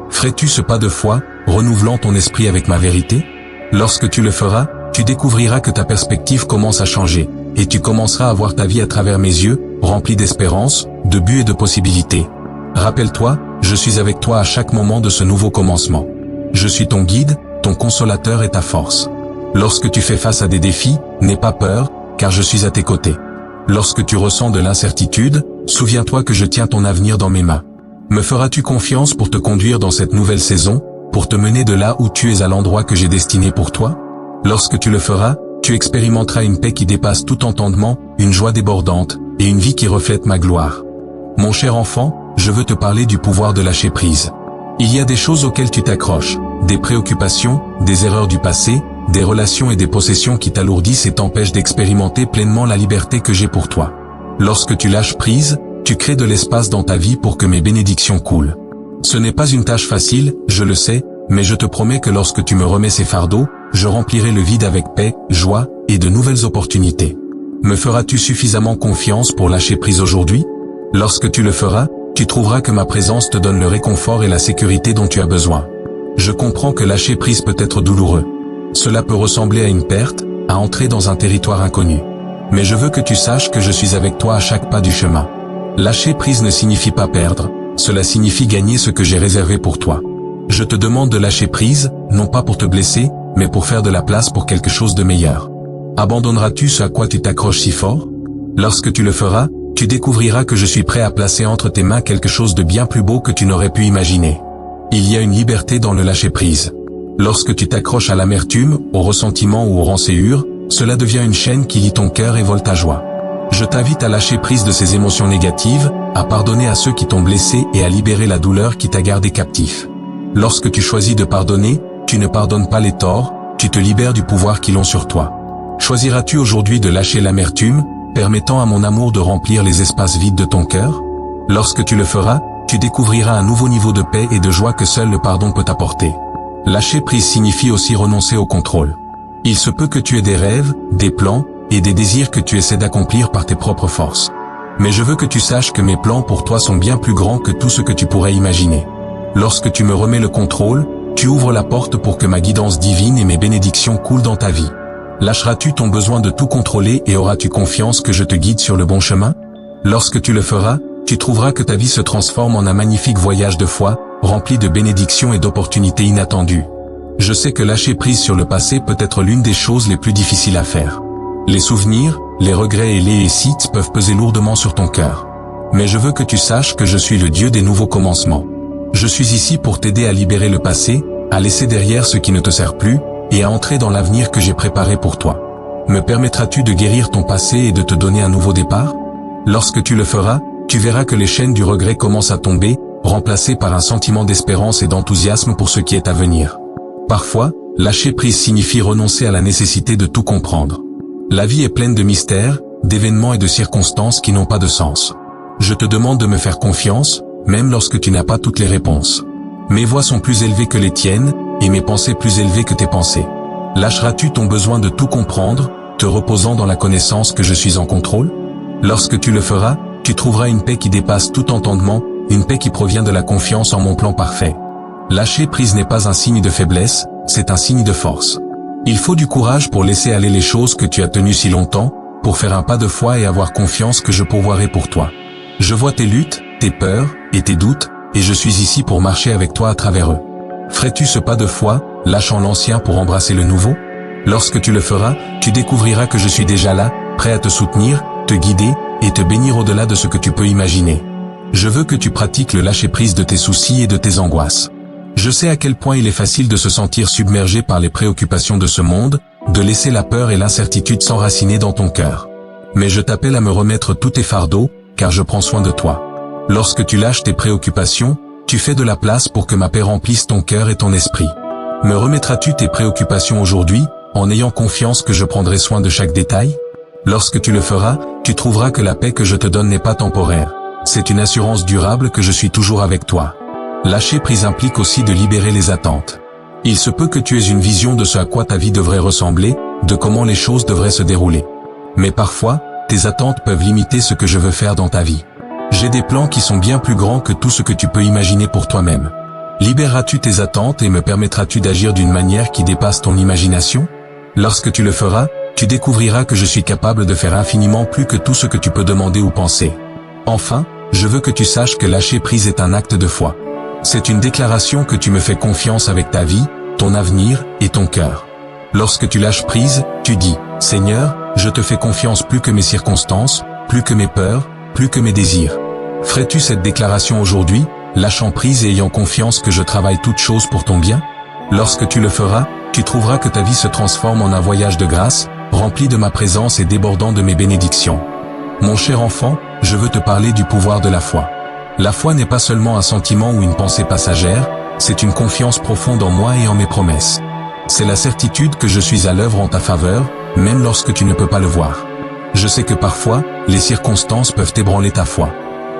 Ferais-tu ce pas de foi, renouvelant ton esprit avec ma vérité? Lorsque tu le feras, tu découvriras que ta perspective commence à changer, et tu commenceras à voir ta vie à travers mes yeux, remplie d'espérance, de buts et de possibilités. Rappelle-toi, je suis avec toi à chaque moment de ce nouveau commencement. Je suis ton guide, ton consolateur et ta force. Lorsque tu fais face à des défis, n'aie pas peur, car je suis à tes côtés. Lorsque tu ressens de l'incertitude, souviens-toi que je tiens ton avenir dans mes mains. Me feras-tu confiance pour te conduire dans cette nouvelle saison, pour te mener de là où tu es à l'endroit que j'ai destiné pour toi? Lorsque tu le feras, tu expérimenteras une paix qui dépasse tout entendement, une joie débordante, et une vie qui reflète ma gloire. Mon cher enfant, je veux te parler du pouvoir de lâcher prise. Il y a des choses auxquelles tu t'accroches, des préoccupations, des erreurs du passé, des relations et des possessions qui t'alourdissent et t'empêchent d'expérimenter pleinement la liberté que j'ai pour toi. Lorsque tu lâches prise, tu crées de l'espace dans ta vie pour que mes bénédictions coulent. Ce n'est pas une tâche facile, je le sais, mais je te promets que lorsque tu me remets ces fardeaux, je remplirai le vide avec paix, joie, et de nouvelles opportunités. Me feras-tu suffisamment confiance pour lâcher prise aujourd'hui? Lorsque tu le feras, tu trouveras que ma présence te donne le réconfort et la sécurité dont tu as besoin. Je comprends que lâcher prise peut être douloureux. Cela peut ressembler à une perte, à entrer dans un territoire inconnu. Mais je veux que tu saches que je suis avec toi à chaque pas du chemin. Lâcher prise ne signifie pas perdre, cela signifie gagner ce que j'ai réservé pour toi. Je te demande de lâcher prise, non pas pour te blesser, mais pour faire de la place pour quelque chose de meilleur. Abandonneras-tu ce à quoi tu t'accroches si fort? Lorsque tu le feras, tu découvriras que je suis prêt à placer entre tes mains quelque chose de bien plus beau que tu n'aurais pu imaginer. Il y a une liberté dans le lâcher-prise. Lorsque tu t'accroches à l'amertume, au ressentiment ou aux rancœurs, cela devient une chaîne qui lie ton cœur et vole ta joie. Je t'invite à lâcher prise de ces émotions négatives, à pardonner à ceux qui t'ont blessé et à libérer la douleur qui t'a gardé captif. Lorsque tu choisis de pardonner, tu ne pardonnes pas les torts, tu te libères du pouvoir qu'ils ont sur toi. Choisiras-tu aujourd'hui de lâcher l'amertume, permettant à mon amour de remplir les espaces vides de ton cœur? Lorsque tu le feras, tu découvriras un nouveau niveau de paix et de joie que seul le pardon peut apporter. Lâcher prise signifie aussi renoncer au contrôle. Il se peut que tu aies des rêves, des plans, et des désirs que tu essaies d'accomplir par tes propres forces. Mais je veux que tu saches que mes plans pour toi sont bien plus grands que tout ce que tu pourrais imaginer. Lorsque tu me remets le contrôle, tu ouvres la porte pour que ma guidance divine et mes bénédictions coulent dans ta vie. Lâcheras-tu ton besoin de tout contrôler et auras-tu confiance que je te guide sur le bon chemin? Lorsque tu le feras, tu trouveras que ta vie se transforme en un magnifique voyage de foi, rempli de bénédictions et d'opportunités inattendues. Je sais que lâcher prise sur le passé peut être l'une des choses les plus difficiles à faire. Les souvenirs, les regrets et les sites peuvent peser lourdement sur ton cœur. Mais je veux que tu saches que je suis le Dieu des nouveaux commencements. Je suis ici pour t'aider à libérer le passé, à laisser derrière ce qui ne te sert plus, et à entrer dans l'avenir que j'ai préparé pour toi. Me permettras-tu de guérir ton passé et de te donner un nouveau départ? Lorsque tu le feras, tu verras que les chaînes du regret commencent à tomber, remplacées par un sentiment d'espérance et d'enthousiasme pour ce qui est à venir. Parfois, lâcher prise signifie renoncer à la nécessité de tout comprendre. La vie est pleine de mystères, d'événements et de circonstances qui n'ont pas de sens. Je te demande de me faire confiance, même lorsque tu n'as pas toutes les réponses. Mes voix sont plus élevées que les tiennes, et mes pensées plus élevées que tes pensées. Lâcheras-tu ton besoin de tout comprendre, te reposant dans la connaissance que je suis en contrôle? Lorsque tu le feras, tu trouveras une paix qui dépasse tout entendement, une paix qui provient de la confiance en mon plan parfait. Lâcher prise n'est pas un signe de faiblesse, c'est un signe de force. Il faut du courage pour laisser aller les choses que tu as tenues si longtemps, pour faire un pas de foi et avoir confiance que je pourvoirai pour toi. Je vois tes luttes, tes peurs et tes doutes, et je suis ici pour marcher avec toi à travers eux. Ferais-tu ce pas de foi, lâchant l'ancien pour embrasser le nouveau? Lorsque tu le feras, tu découvriras que je suis déjà là, prêt à te soutenir, te guider, et te bénir au-delà de ce que tu peux imaginer. Je veux que tu pratiques le lâcher-prise de tes soucis et de tes angoisses. Je sais à quel point il est facile de se sentir submergé par les préoccupations de ce monde, de laisser la peur et l'incertitude s'enraciner dans ton cœur. Mais je t'appelle à me remettre tous tes fardeaux, car je prends soin de toi. Lorsque tu lâches tes préoccupations, tu fais de la place pour que ma paix remplisse ton cœur et ton esprit. Me remettras-tu tes préoccupations aujourd'hui, en ayant confiance que je prendrai soin de chaque détail? Lorsque tu le feras, tu trouveras que la paix que je te donne n'est pas temporaire. C'est une assurance durable que je suis toujours avec toi. Lâcher prise implique aussi de libérer les attentes. Il se peut que tu aies une vision de ce à quoi ta vie devrait ressembler, de comment les choses devraient se dérouler. Mais parfois, tes attentes peuvent limiter ce que je veux faire dans ta vie. J'ai des plans qui sont bien plus grands que tout ce que tu peux imaginer pour toi-même. Libéreras-tu tes attentes et me permettras-tu d'agir d'une manière qui dépasse ton imagination? Lorsque tu le feras, tu découvriras que je suis capable de faire infiniment plus que tout ce que tu peux demander ou penser. Enfin, je veux que tu saches que lâcher prise est un acte de foi. C'est une déclaration que tu me fais confiance avec ta vie, ton avenir et ton cœur. Lorsque tu lâches prise, tu dis « Seigneur, je te fais confiance plus que mes circonstances, plus que mes peurs, plus que mes désirs. » Ferais-tu cette déclaration aujourd'hui, lâchant prise et ayant confiance que je travaille toutes choses pour ton bien? Lorsque tu le feras, tu trouveras que ta vie se transforme en un voyage de grâce, rempli de ma présence et débordant de mes bénédictions. Mon cher enfant, je veux te parler du pouvoir de la foi. La foi n'est pas seulement un sentiment ou une pensée passagère, c'est une confiance profonde en moi et en mes promesses. C'est la certitude que je suis à l'œuvre en ta faveur, même lorsque tu ne peux pas le voir. Je sais que parfois, les circonstances peuvent ébranler ta foi.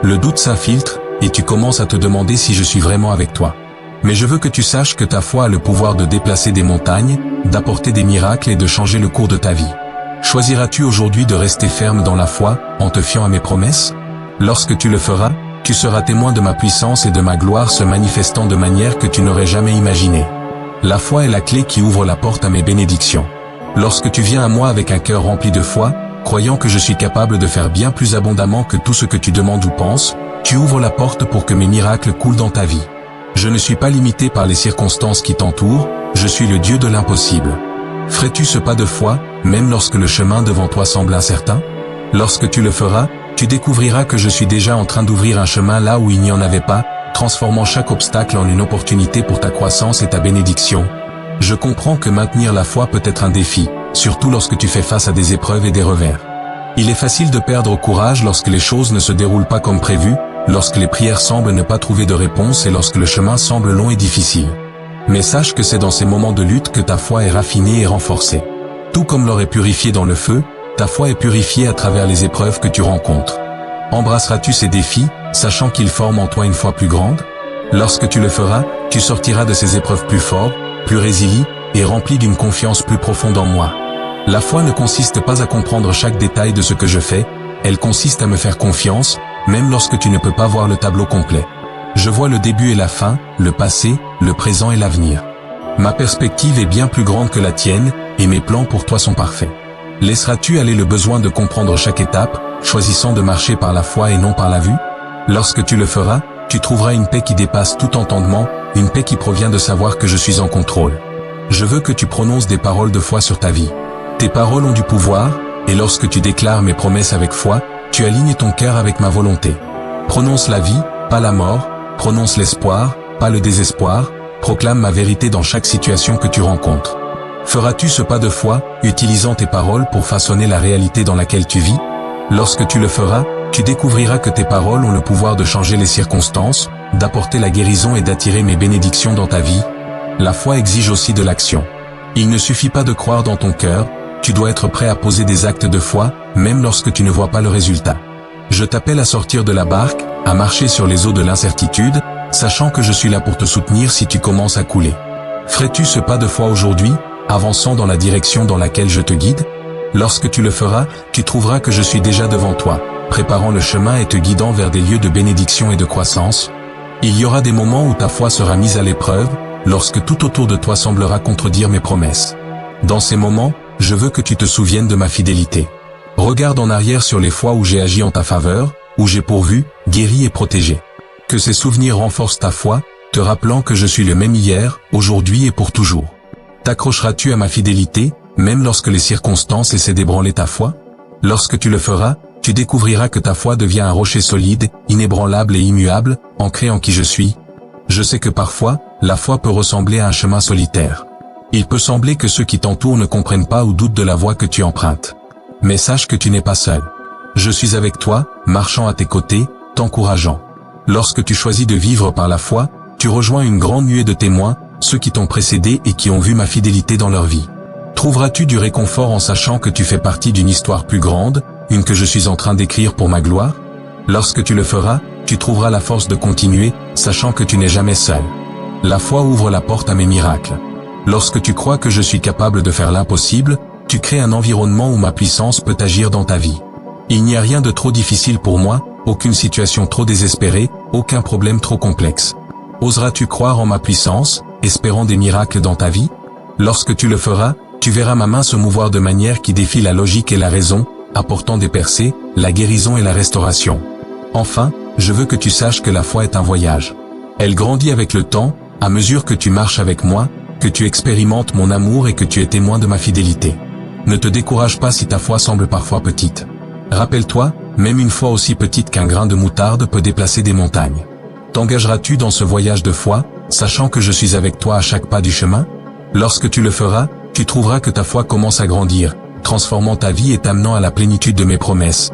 Le doute s'infiltre, et tu commences à te demander si je suis vraiment avec toi. Mais je veux que tu saches que ta foi a le pouvoir de déplacer des montagnes, d'apporter des miracles et de changer le cours de ta vie. Choisiras-tu aujourd'hui de rester ferme dans la foi, en te fiant à mes promesses? Lorsque tu le feras, tu seras témoin de ma puissance et de ma gloire se manifestant de manière que tu n'aurais jamais imaginée. La foi est la clé qui ouvre la porte à mes bénédictions. Lorsque tu viens à moi avec un cœur rempli de foi, croyant que je suis capable de faire bien plus abondamment que tout ce que tu demandes ou penses, tu ouvres la porte pour que mes miracles coulent dans ta vie. Je ne suis pas limité par les circonstances qui t'entourent, je suis le Dieu de l'impossible. Ferais-tu ce pas de foi, même lorsque le chemin devant toi semble incertain? Lorsque tu le feras, tu découvriras que je suis déjà en train d'ouvrir un chemin là où il n'y en avait pas, transformant chaque obstacle en une opportunité pour ta croissance et ta bénédiction. Je comprends que maintenir la foi peut être un défi, surtout lorsque tu fais face à des épreuves et des revers. Il est facile de perdre courage lorsque les choses ne se déroulent pas comme prévu, lorsque les prières semblent ne pas trouver de réponse et lorsque le chemin semble long et difficile. Mais sache que c'est dans ces moments de lutte que ta foi est raffinée et renforcée. Tout comme l'or est purifié dans le feu, ta foi est purifiée à travers les épreuves que tu rencontres. Embrasseras-tu ces défis, sachant qu'ils forment en toi une foi plus grande? Lorsque tu le feras, tu sortiras de ces épreuves plus fort, plus résili, et rempli d'une confiance plus profonde en moi. La foi ne consiste pas à comprendre chaque détail de ce que je fais, elle consiste à me faire confiance, même lorsque tu ne peux pas voir le tableau complet. Je vois le début et la fin, le passé, le présent et l'avenir. Ma perspective est bien plus grande que la tienne, et mes plans pour toi sont parfaits. Laisseras-tu aller le besoin de comprendre chaque étape, choisissant de marcher par la foi et non par la vue? Lorsque tu le feras, tu trouveras une paix qui dépasse tout entendement, une paix qui provient de savoir que je suis en contrôle. Je veux que tu prononces des paroles de foi sur ta vie. Tes paroles ont du pouvoir, et lorsque tu déclares mes promesses avec foi, tu alignes ton cœur avec ma volonté. Prononce la vie, pas la mort, prononce l'espoir, pas le désespoir, proclame ma vérité dans chaque situation que tu rencontres. Feras-tu ce pas de foi, utilisant tes paroles pour façonner la réalité dans laquelle tu vis? Lorsque tu le feras, tu découvriras que tes paroles ont le pouvoir de changer les circonstances, d'apporter la guérison et d'attirer mes bénédictions dans ta vie. La foi exige aussi de l'action. Il ne suffit pas de croire dans ton cœur, tu dois être prêt à poser des actes de foi, même lorsque tu ne vois pas le résultat. Je t'appelle à sortir de la barque, à marcher sur les eaux de l'incertitude, sachant que je suis là pour te soutenir si tu commences à couler. Ferais-tu ce pas de foi aujourd'hui, avançant dans la direction dans laquelle je te guide? Lorsque tu le feras, tu trouveras que je suis déjà devant toi, préparant le chemin et te guidant vers des lieux de bénédiction et de croissance. Il y aura des moments où ta foi sera mise à l'épreuve, lorsque tout autour de toi semblera contredire mes promesses. Dans ces moments, je veux que tu te souviennes de ma fidélité. Regarde en arrière sur les fois où j'ai agi en ta faveur, où j'ai pourvu, guéri et protégé. Que ces souvenirs renforcent ta foi, te rappelant que je suis le même hier, aujourd'hui et pour toujours. T'accrocheras-tu à ma fidélité, même lorsque les circonstances essaient d'ébranler ta foi? Lorsque tu le feras, tu découvriras que ta foi devient un rocher solide, inébranlable et immuable, ancré en qui je suis. Je sais que parfois, la foi peut ressembler à un chemin solitaire. Il peut sembler que ceux qui t'entourent ne comprennent pas ou doutent de la voie que tu empruntes. Mais sache que tu n'es pas seul. Je suis avec toi, marchant à tes côtés, t'encourageant. Lorsque tu choisis de vivre par la foi, tu rejoins une grande nuée de témoins, ceux qui t'ont précédé et qui ont vu ma fidélité dans leur vie. Trouveras-tu du réconfort en sachant que tu fais partie d'une histoire plus grande, une que je suis en train d'écrire pour ma gloire? Lorsque tu le feras, tu trouveras la force de continuer, sachant que tu n'es jamais seul. La foi ouvre la porte à mes miracles. Lorsque tu crois que je suis capable de faire l'impossible, tu crées un environnement où ma puissance peut agir dans ta vie. Il n'y a rien de trop difficile pour moi, aucune situation trop désespérée, aucun problème trop complexe. Oseras-tu croire en ma puissance, espérant des miracles dans ta vie? Lorsque tu le feras, tu verras ma main se mouvoir de manière qui défie la logique et la raison, apportant des percées, la guérison et la restauration. Enfin, je veux que tu saches que la foi est un voyage. Elle grandit avec le temps, à mesure que tu marches avec moi, que tu expérimentes mon amour et que tu es témoin de ma fidélité. Ne te décourage pas si ta foi semble parfois petite. Rappelle-toi, même une foi aussi petite qu'un grain de moutarde peut déplacer des montagnes. T'engageras-tu dans ce voyage de foi, sachant que je suis avec toi à chaque pas du chemin? Lorsque tu le feras, tu trouveras que ta foi commence à grandir, transformant ta vie et t'amenant à la plénitude de mes promesses.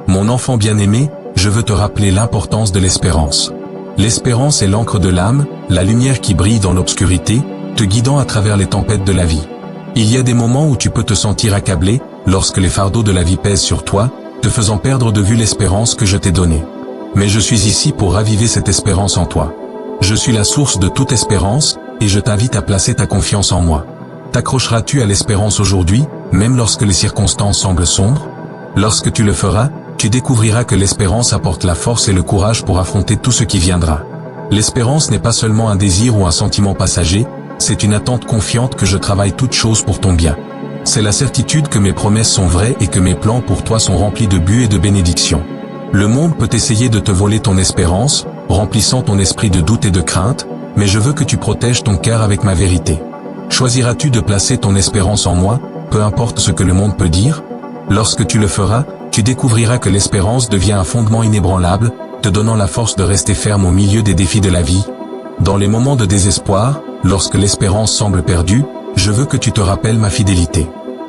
Mon enfant bien-aimé, je veux te rappeler l'importance de l'espérance. L'espérance est l'encre de l'âme, la lumière qui brille dans l'obscurité, te guidant à travers les tempêtes de la vie. Il y a des moments où tu peux te sentir accablé, lorsque les fardeaux de la vie pèsent sur toi, te faisant perdre de vue l'espérance que je t'ai donnée. Mais je suis ici pour raviver cette espérance en toi. Je suis la source de toute espérance, et je t'invite à placer ta confiance en moi. T'accrocheras-tu à l'espérance aujourd'hui, même lorsque les circonstances semblent sombres? Lorsque tu le feras, tu découvriras que l'espérance apporte la force et le courage pour affronter tout ce qui viendra. L'espérance n'est pas seulement un désir ou un sentiment passager, c'est une attente confiante que je travaille toutes choses pour ton bien. C'est la certitude que mes promesses sont vraies et que mes plans pour toi sont remplis de buts et de bénédictions. Le monde peut essayer de te voler ton espérance, remplissant ton esprit de doute et de crainte, mais je veux que tu protèges ton cœur avec ma vérité. Choisiras-tu de placer ton espérance en moi, peu importe ce que le monde peut dire? Lorsque tu le feras, tu découvriras que l'espérance devient un fondement inébranlable, te donnant la force de rester ferme au milieu des défis de la vie. Dans les moments de désespoir, lorsque l'espérance semble perdue, je veux que tu te rappelles ma fidélité.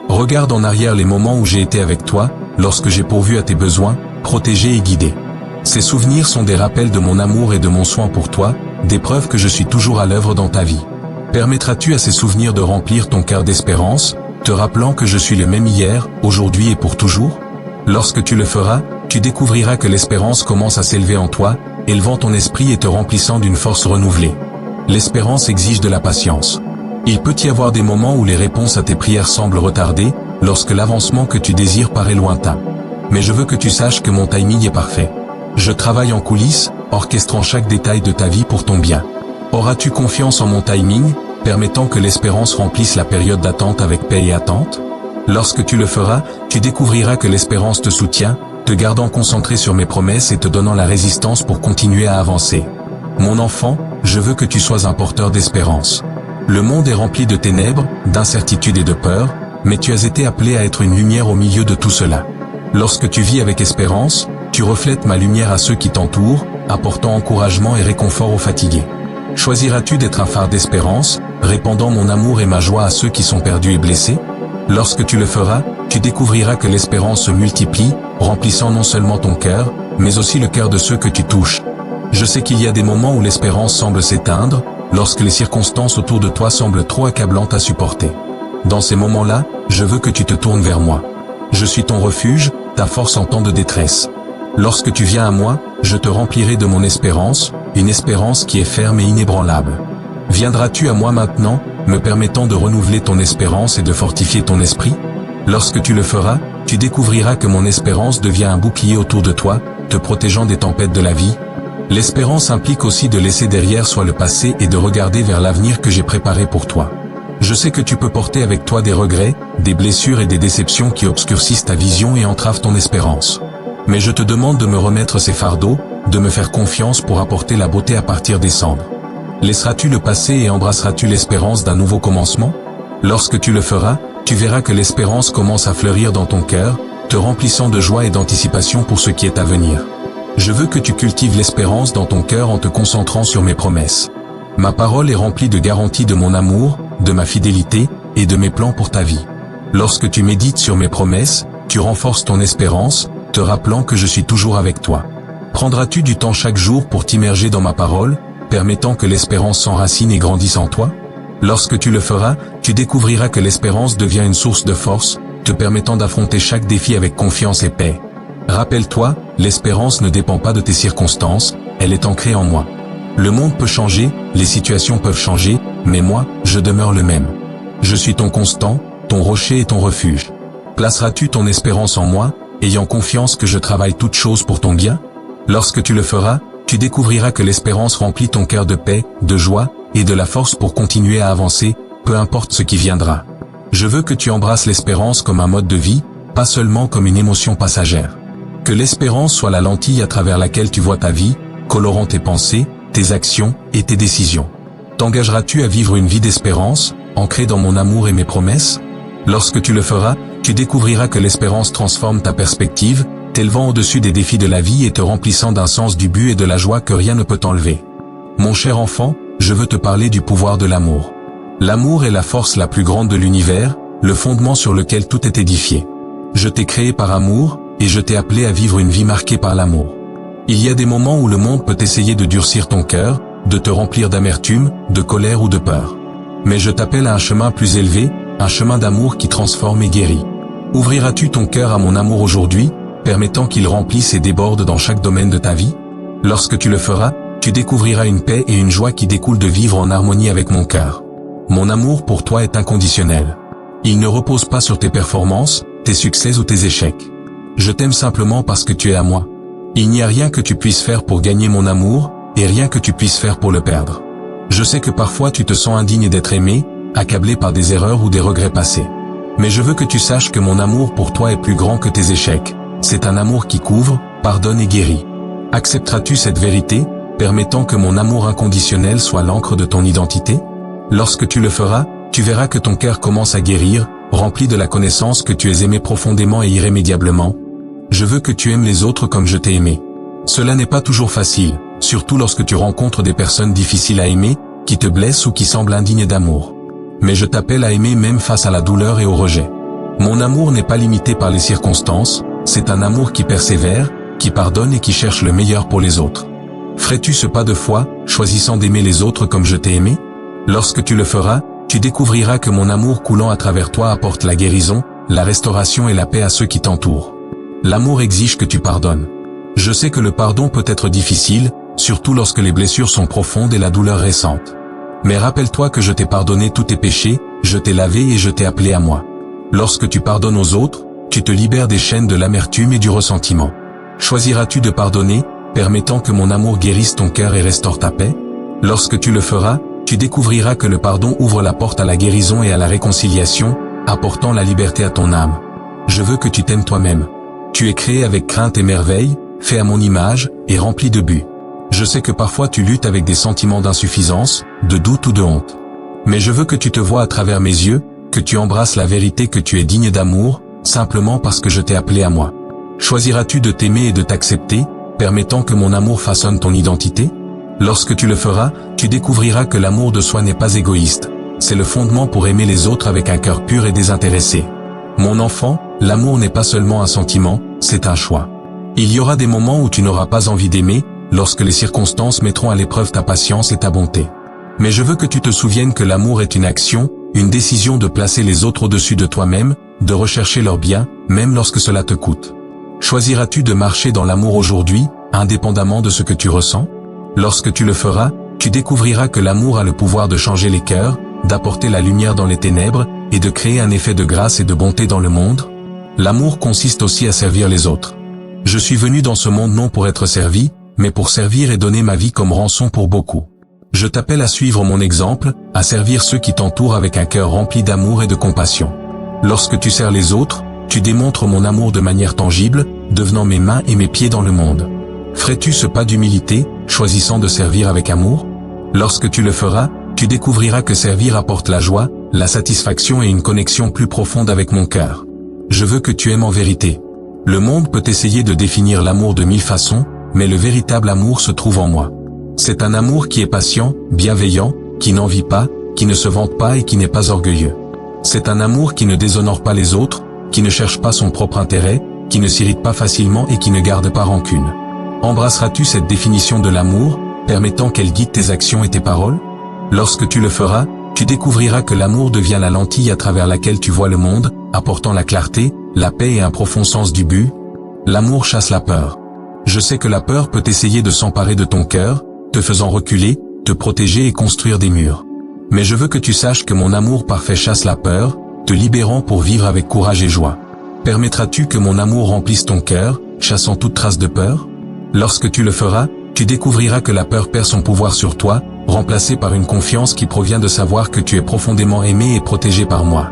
Regarde en arrière les moments où j'ai été avec toi, lorsque j'ai pourvu à tes besoins, protégé et guidé. Ces souvenirs sont des rappels de mon amour et de mon soin pour toi, des preuves que je suis toujours à l'œuvre dans ta vie. Permettras-tu à ces souvenirs de remplir ton cœur d'espérance, te rappelant que je suis le même hier, aujourd'hui et pour toujours? Lorsque tu le feras, tu découvriras que l'espérance commence à s'élever en toi, élevant ton esprit et te remplissant d'une force renouvelée. L'espérance exige de la patience. Il peut y avoir des moments où les réponses à tes prières semblent retardées, lorsque l'avancement que tu désires paraît lointain. Mais je veux que tu saches que mon timing est parfait. Je travaille en coulisses, orchestrant chaque détail de ta vie pour ton bien. Auras-tu confiance en mon timing, permettant que l'espérance remplisse la période d'attente avec paix et attente? Lorsque tu le feras, tu découvriras que l'espérance te soutient, te gardant concentré sur mes promesses et te donnant la résistance pour continuer à avancer. Mon enfant, je veux que tu sois un porteur d'espérance. Le monde est rempli de ténèbres, d'incertitudes et de peur, mais tu as été appelé à être une lumière au milieu de tout cela. Lorsque tu vis avec espérance, tu reflètes ma lumière à ceux qui t'entourent, apportant encouragement et réconfort aux fatigués. Choisiras-tu d'être un phare d'espérance, répandant mon amour et ma joie à ceux qui sont perdus et blessés? Lorsque tu le feras, tu découvriras que l'espérance se multiplie, remplissant non seulement ton cœur, mais aussi le cœur de ceux que tu touches. Je sais qu'il y a des moments où l'espérance semble s'éteindre, lorsque les circonstances autour de toi semblent trop accablantes à supporter. Dans ces moments-là, je veux que tu te tournes vers moi. Je suis ton refuge, ta force en temps de détresse. Lorsque tu viens à moi, je te remplirai de mon espérance, une espérance qui est ferme et inébranlable. Viendras-tu à moi maintenant, me permettant de renouveler ton espérance et de fortifier ton esprit? Lorsque tu le feras, tu découvriras que mon espérance devient un bouclier autour de toi, te protégeant des tempêtes de la vie. L'espérance implique aussi de laisser derrière soi le passé et de regarder vers l'avenir que j'ai préparé pour toi. Je sais que tu peux porter avec toi des regrets, des blessures et des déceptions qui obscurcissent ta vision et entravent ton espérance. Mais je te demande de me remettre ces fardeaux, de me faire confiance pour apporter la beauté à partir des cendres. Laisseras-tu le passé et embrasseras-tu l'espérance d'un nouveau commencement? Lorsque tu le feras, tu verras que l'espérance commence à fleurir dans ton cœur, te remplissant de joie et d'anticipation pour ce qui est à venir. Je veux que tu cultives l'espérance dans ton cœur en te concentrant sur mes promesses. Ma parole est remplie de garanties de mon amour, de ma fidélité, et de mes plans pour ta vie. Lorsque tu médites sur mes promesses, tu renforces ton espérance, te rappelant que je suis toujours avec toi. Prendras-tu du temps chaque jour pour t'immerger dans ma parole, permettant que l'espérance s'enracine et grandisse en toi? Lorsque tu le feras, tu découvriras que l'espérance devient une source de force, te permettant d'affronter chaque défi avec confiance et paix. Rappelle-toi, l'espérance ne dépend pas de tes circonstances, elle est ancrée en moi. Le monde peut changer, les situations peuvent changer, mais moi, je demeure le même. Je suis ton constant, ton rocher et ton refuge. Placeras-tu ton espérance en moi, ayant confiance que je travaille toutes choses pour ton bien? Lorsque tu le feras, tu découvriras que l'espérance remplit ton cœur de paix, de joie, et de la force pour continuer à avancer, peu importe ce qui viendra. Je veux que tu embrasses l'espérance comme un mode de vie, pas seulement comme une émotion passagère. Que l'espérance soit la lentille à travers laquelle tu vois ta vie, colorant tes pensées, tes actions et tes décisions. T'engageras-tu à vivre une vie d'espérance, ancrée dans mon amour et mes promesses? Lorsque tu le feras, tu découvriras que l'espérance transforme ta perspective, t'élevant au-dessus des défis de la vie et te remplissant d'un sens du but et de la joie que rien ne peut enlever. Mon cher enfant, je veux te parler du pouvoir de l'amour. L'amour est la force la plus grande de l'univers, le fondement sur lequel tout est édifié. Je t'ai créé par amour, et je t'ai appelé à vivre une vie marquée par l'amour. Il y a des moments où le monde peut essayer de durcir ton cœur, de te remplir d'amertume, de colère ou de peur. Mais je t'appelle à un chemin plus élevé, un chemin d'amour qui transforme et guérit. Ouvriras-tu ton cœur à mon amour aujourd'hui, permettant qu'il remplisse et déborde dans chaque domaine de ta vie? Lorsque tu le feras, tu découvriras une paix et une joie qui découlent de vivre en harmonie avec mon cœur. Mon amour pour toi est inconditionnel. Il ne repose pas sur tes performances, tes succès ou tes échecs. Je t'aime simplement parce que tu es à moi. Il n'y a rien que tu puisses faire pour gagner mon amour, et rien que tu puisses faire pour le perdre. Je sais que parfois tu te sens indigne d'être aimé, accablé par des erreurs ou des regrets passés. Mais je veux que tu saches que mon amour pour toi est plus grand que tes échecs. C'est un amour qui couvre, pardonne et guérit. Accepteras-tu cette vérité, permettant que mon amour inconditionnel soit l'encre de ton identité? Lorsque tu le feras, tu verras que ton cœur commence à guérir, rempli de la connaissance que tu es aimé profondément et irrémédiablement. Je veux que tu aimes les autres comme je t'ai aimé. Cela n'est pas toujours facile, surtout lorsque tu rencontres des personnes difficiles à aimer, qui te blessent ou qui semblent indignes d'amour. Mais je t'appelle à aimer même face à la douleur et au rejet. Mon amour n'est pas limité par les circonstances, c'est un amour qui persévère, qui pardonne et qui cherche le meilleur pour les autres. Ferais-tu ce pas de foi, choisissant d'aimer les autres comme je t'ai aimé? Lorsque tu le feras, tu découvriras que mon amour coulant à travers toi apporte la guérison, la restauration et la paix à ceux qui t'entourent. L'amour exige que tu pardonnes. Je sais que le pardon peut être difficile, surtout lorsque les blessures sont profondes et la douleur récente. Mais rappelle-toi que je t'ai pardonné tous tes péchés, je t'ai lavé et je t'ai appelé à moi. Lorsque tu pardonnes aux autres, tu te libères des chaînes de l'amertume et du ressentiment. Choisiras-tu de pardonner, permettant que mon amour guérisse ton cœur et restaure ta paix? Lorsque tu le feras, tu découvriras que le pardon ouvre la porte à la guérison et à la réconciliation, apportant la liberté à ton âme. Je veux que tu t'aimes toi-même. Tu es créé avec crainte et merveille, fait à mon image, et rempli de but. Je sais que parfois tu luttes avec des sentiments d'insuffisance, de doute ou de honte. Mais je veux que tu te vois à travers mes yeux, que tu embrasses la vérité que tu es digne d'amour, simplement parce que je t'ai appelé à moi. Choisiras-tu de t'aimer et de t'accepter, permettant que mon amour façonne ton identité? Lorsque tu le feras, tu découvriras que l'amour de soi n'est pas égoïste. C'est le fondement pour aimer les autres avec un cœur pur et désintéressé. Mon enfant, l'amour n'est pas seulement un sentiment, c'est un choix. Il y aura des moments où tu n'auras pas envie d'aimer, lorsque les circonstances mettront à l'épreuve ta patience et ta bonté. Mais je veux que tu te souviennes que l'amour est une action, une décision de placer les autres au-dessus de toi-même, de rechercher leur bien, même lorsque cela te coûte. Choisiras-tu de marcher dans l'amour aujourd'hui, indépendamment de ce que tu ressens? Lorsque tu le feras, tu découvriras que l'amour a le pouvoir de changer les cœurs, d'apporter la lumière dans les ténèbres, et de créer un effet de grâce et de bonté dans le monde. L'amour consiste aussi à servir les autres. Je suis venu dans ce monde non pour être servi, mais pour servir et donner ma vie comme rançon pour beaucoup. Je t'appelle à suivre mon exemple, à servir ceux qui t'entourent avec un cœur rempli d'amour et de compassion. Lorsque tu sers les autres, tu démontres mon amour de manière tangible, devenant mes mains et mes pieds dans le monde. Ferais-tu ce pas d'humilité, choisissant de servir avec amour? Lorsque tu le feras, tu découvriras que servir apporte la joie, la satisfaction et une connexion plus profonde avec mon cœur. Je veux que tu aimes en vérité. Le monde peut essayer de définir l'amour de 1000 façons, mais le véritable amour se trouve en moi. C'est un amour qui est patient, bienveillant, qui n'envie pas, qui ne se vante pas et qui n'est pas orgueilleux. C'est un amour qui ne déshonore pas les autres, qui ne cherche pas son propre intérêt, qui ne s'irrite pas facilement et qui ne garde pas rancune. Embrasseras-tu cette définition de l'amour, permettant qu'elle guide tes actions et tes paroles? Lorsque tu le feras, tu découvriras que l'amour devient la lentille à travers laquelle tu vois le monde, apportant la clarté, la paix et un profond sens du but. L'amour chasse la peur. Je sais que la peur peut essayer de s'emparer de ton cœur, te faisant reculer, te protéger et construire des murs. Mais je veux que tu saches que mon amour parfait chasse la peur, te libérant pour vivre avec courage et joie. Permettras-tu que mon amour remplisse ton cœur, chassant toute trace de peur? Lorsque tu le feras, tu découvriras que la peur perd son pouvoir sur toi, remplacée par une confiance qui provient de savoir que tu es profondément aimé et protégé par moi.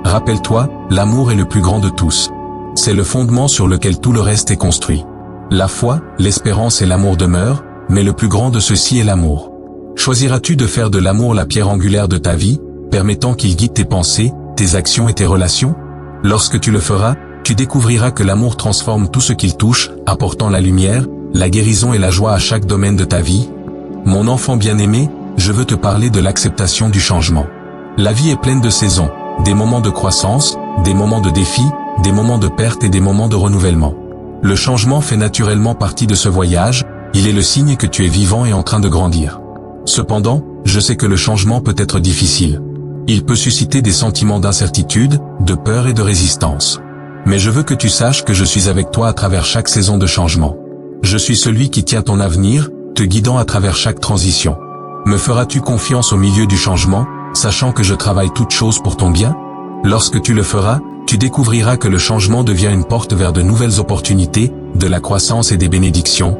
Rappelle-toi, l'amour est le plus grand de tous. C'est le fondement sur lequel tout le reste est construit. La foi, l'espérance et l'amour demeurent, mais le plus grand de ceux-ci est l'amour. Choisiras-tu de faire de l'amour la pierre angulaire de ta vie, permettant qu'il guide tes pensées, tes actions et tes relations? Lorsque tu le feras, tu découvriras que l'amour transforme tout ce qu'il touche, apportant la lumière, la guérison et la joie à chaque domaine de ta vie. Mon enfant bien-aimé, je veux te parler de l'acceptation du changement. La vie est pleine de saisons, des moments de croissance, des moments de défi, des moments de perte et des moments de renouvellement. Le changement fait naturellement partie de ce voyage, il est le signe que tu es vivant et en train de grandir. Cependant, je sais que le changement peut être difficile. Il peut susciter des sentiments d'incertitude, de peur et de résistance. Mais je veux que tu saches que je suis avec toi à travers chaque saison de changement. Je suis celui qui tient ton avenir, te guidant à travers chaque transition. Me feras-tu confiance au milieu du changement, sachant que je travaille toutes choses pour ton bien? Lorsque tu le feras, tu découvriras que le changement devient une porte vers de nouvelles opportunités, de la croissance et des bénédictions.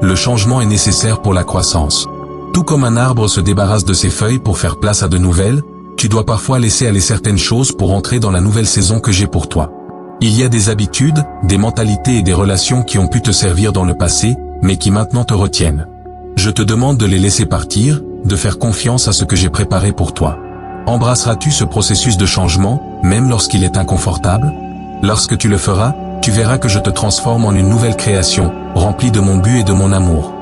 Le changement est nécessaire pour la croissance. Tout comme un arbre se débarrasse de ses feuilles pour faire place à de nouvelles, tu dois parfois laisser aller certaines choses pour entrer dans la nouvelle saison que j'ai pour toi. Il y a des habitudes, des mentalités et des relations qui ont pu te servir dans le passé, mais qui maintenant te retiennent. Je te demande de les laisser partir, de faire confiance à ce que j'ai préparé pour toi. Embrasseras-tu ce processus de changement, même lorsqu'il est inconfortable? Lorsque tu le feras, tu verras que je te transforme en une nouvelle création, remplie de mon but et de mon amour.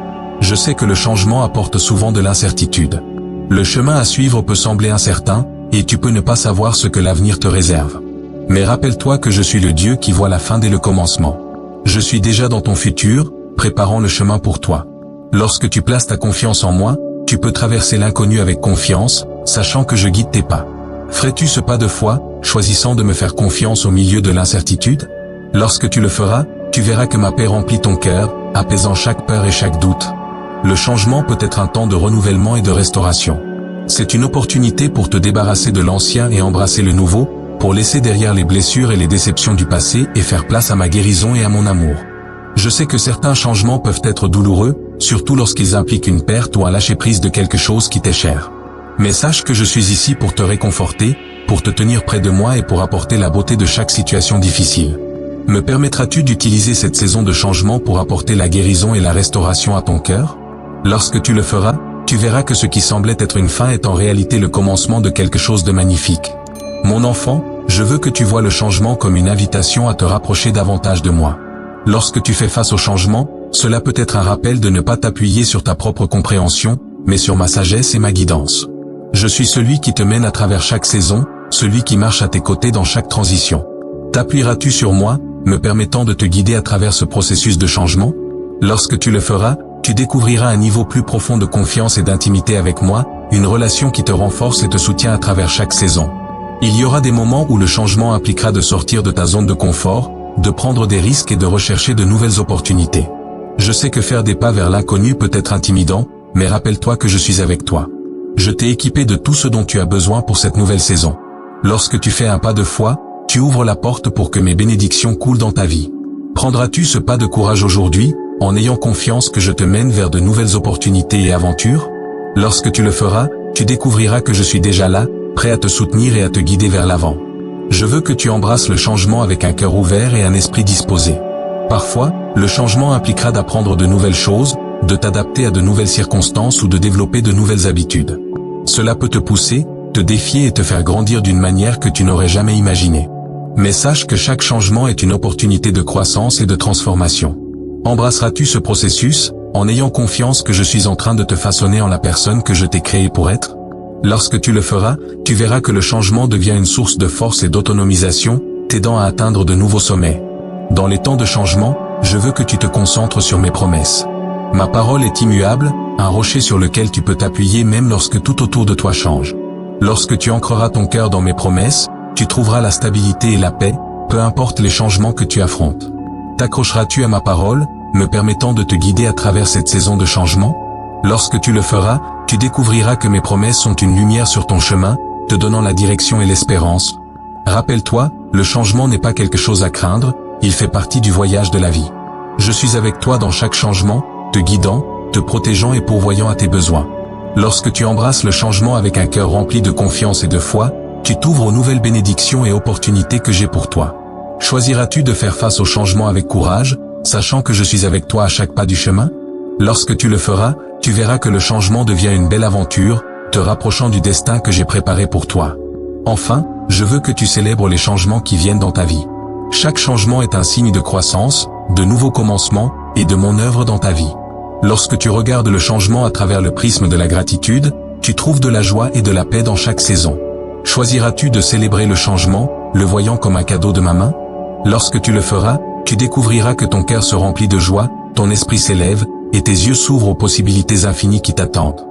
Je sais que le changement apporte souvent de l'incertitude. Le chemin à suivre peut sembler incertain, et tu peux ne pas savoir ce que l'avenir te réserve. Mais rappelle-toi que je suis le Dieu qui voit la fin dès le commencement. Je suis déjà dans ton futur, préparant le chemin pour toi. Lorsque tu places ta confiance en moi, tu peux traverser l'inconnu avec confiance, sachant que je guide tes pas. Ferais-tu ce pas de foi, choisissant de me faire confiance au milieu de l'incertitude? Lorsque tu le feras, tu verras que ma paix remplit ton cœur, apaisant chaque peur et chaque doute. Le changement peut être un temps de renouvellement et de restauration. C'est une opportunité pour te débarrasser de l'ancien et embrasser le nouveau, pour laisser derrière les blessures et les déceptions du passé et faire place à ma guérison et à mon amour. Je sais que certains changements peuvent être douloureux, surtout lorsqu'ils impliquent une perte ou un lâcher-prise de quelque chose qui t'est cher. Mais sache que je suis ici pour te réconforter, pour te tenir près de moi et pour apporter la beauté de chaque situation difficile. Me permettras-tu d'utiliser cette saison de changement pour apporter la guérison et la restauration à ton cœur? Lorsque tu le feras, tu verras que ce qui semblait être une fin est en réalité le commencement de quelque chose de magnifique. Mon enfant, je veux que tu vois le changement comme une invitation à te rapprocher davantage de moi. Lorsque tu fais face au changement, cela peut être un rappel de ne pas t'appuyer sur ta propre compréhension, mais sur ma sagesse et ma guidance. Je suis celui qui te mène à travers chaque saison, celui qui marche à tes côtés dans chaque transition. T'appuieras-tu sur moi, me permettant de te guider à travers ce processus de changement? Lorsque tu le feras, tu découvriras un niveau plus profond de confiance et d'intimité avec moi, une relation qui te renforce et te soutient à travers chaque saison. Il y aura des moments où le changement impliquera de sortir de ta zone de confort, de prendre des risques et de rechercher de nouvelles opportunités. Je sais que faire des pas vers l'inconnu peut être intimidant, mais rappelle-toi que je suis avec toi. Je t'ai équipé de tout ce dont tu as besoin pour cette nouvelle saison. Lorsque tu fais un pas de foi, tu ouvres la porte pour que mes bénédictions coulent dans ta vie. Prendras-tu ce pas de courage aujourd'hui, en ayant confiance que je te mène vers de nouvelles opportunités et aventures? Lorsque tu le feras, tu découvriras que je suis déjà là, prêt à te soutenir et à te guider vers l'avant. Je veux que tu embrasses le changement avec un cœur ouvert et un esprit disposé. Parfois, le changement impliquera d'apprendre de nouvelles choses, de t'adapter à de nouvelles circonstances ou de développer de nouvelles habitudes. Cela peut te pousser, te défier et te faire grandir d'une manière que tu n'aurais jamais imaginée. Mais sache que chaque changement est une opportunité de croissance et de transformation. Embrasseras-tu ce processus, en ayant confiance que je suis en train de te façonner en la personne que je t'ai créée pour être? Lorsque tu le feras, tu verras que le changement devient une source de force et d'autonomisation, t'aidant à atteindre de nouveaux sommets. Dans les temps de changement, je veux que tu te concentres sur mes promesses. Ma parole est immuable, un rocher sur lequel tu peux t'appuyer même lorsque tout autour de toi change. Lorsque tu ancreras ton cœur dans mes promesses, tu trouveras la stabilité et la paix, peu importe les changements que tu affrontes. T'accrocheras-tu à ma parole, me permettant de te guider à travers cette saison de changement? Lorsque tu le feras, tu découvriras que mes promesses sont une lumière sur ton chemin, te donnant la direction et l'espérance. Rappelle-toi, le changement n'est pas quelque chose à craindre, il fait partie du voyage de la vie. Je suis avec toi dans chaque changement, te guidant, te protégeant et pourvoyant à tes besoins. Lorsque tu embrasses le changement avec un cœur rempli de confiance et de foi, tu t'ouvres aux nouvelles bénédictions et opportunités que j'ai pour toi. Choisiras-tu de faire face au changement avec courage, sachant que je suis avec toi à chaque pas du chemin? Lorsque tu le feras, tu verras que le changement devient une belle aventure, te rapprochant du destin que j'ai préparé pour toi. Enfin, je veux que tu célèbres les changements qui viennent dans ta vie. Chaque changement est un signe de croissance, de nouveaux commencements, et de mon œuvre dans ta vie. Lorsque tu regardes le changement à travers le prisme de la gratitude, tu trouves de la joie et de la paix dans chaque saison. Choisiras-tu de célébrer le changement, le voyant comme un cadeau de ma main? Lorsque tu le feras, tu découvriras que ton cœur se remplit de joie, ton esprit s'élève, et tes yeux s'ouvrent aux possibilités infinies qui t'attendent.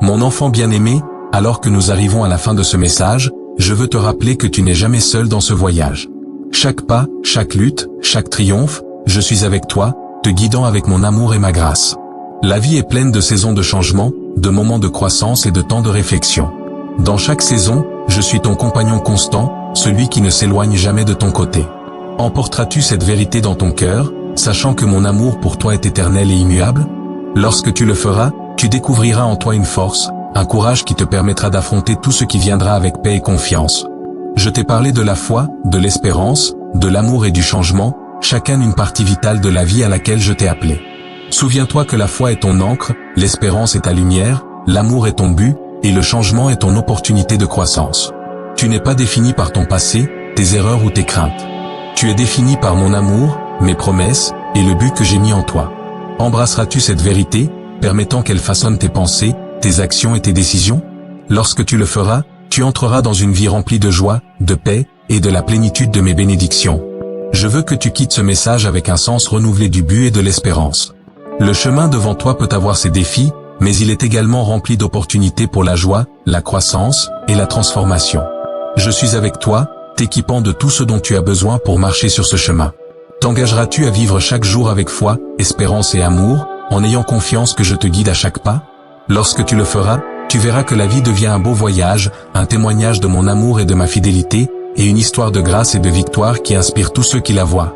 Mon enfant bien-aimé, alors que nous arrivons à la fin de ce message, je veux te rappeler que tu n'es jamais seul dans ce voyage. Chaque pas, chaque lutte, chaque triomphe, je suis avec toi, te guidant avec mon amour et ma grâce. La vie est pleine de saisons de changement, de moments de croissance et de temps de réflexion. Dans chaque saison, je suis ton compagnon constant, celui qui ne s'éloigne jamais de ton côté. Emporteras-tu cette vérité dans ton cœur, sachant que mon amour pour toi est éternel et immuable? Lorsque tu le feras, tu découvriras en toi une force, un courage qui te permettra d'affronter tout ce qui viendra avec paix et confiance. Je t'ai parlé de la foi, de l'espérance, de l'amour et du changement, chacun une partie vitale de la vie à laquelle je t'ai appelé. Souviens-toi que la foi est ton encre, l'espérance est ta lumière, l'amour est ton but, et le changement est ton opportunité de croissance. Tu n'es pas défini par ton passé, tes erreurs ou tes craintes. Tu es défini par mon amour, mes promesses, et le but que j'ai mis en toi. Embrasseras-tu cette vérité, permettant qu'elle façonne tes pensées, tes actions et tes décisions? Lorsque tu le feras, tu entreras dans une vie remplie de joie, de paix, et de la plénitude de mes bénédictions. Je veux que tu quittes ce message avec un sens renouvelé du but et de l'espérance. Le chemin devant toi peut avoir ses défis, mais il est également rempli d'opportunités pour la joie, la croissance et la transformation. Je suis avec toi, t'équipant de tout ce dont tu as besoin pour marcher sur ce chemin. T'engageras-tu à vivre chaque jour avec foi, espérance et amour, en ayant confiance que je te guide à chaque pas? Lorsque tu le feras, tu verras que la vie devient un beau voyage, un témoignage de mon amour et de ma fidélité, et une histoire de grâce et de victoire qui inspire tous ceux qui la voient.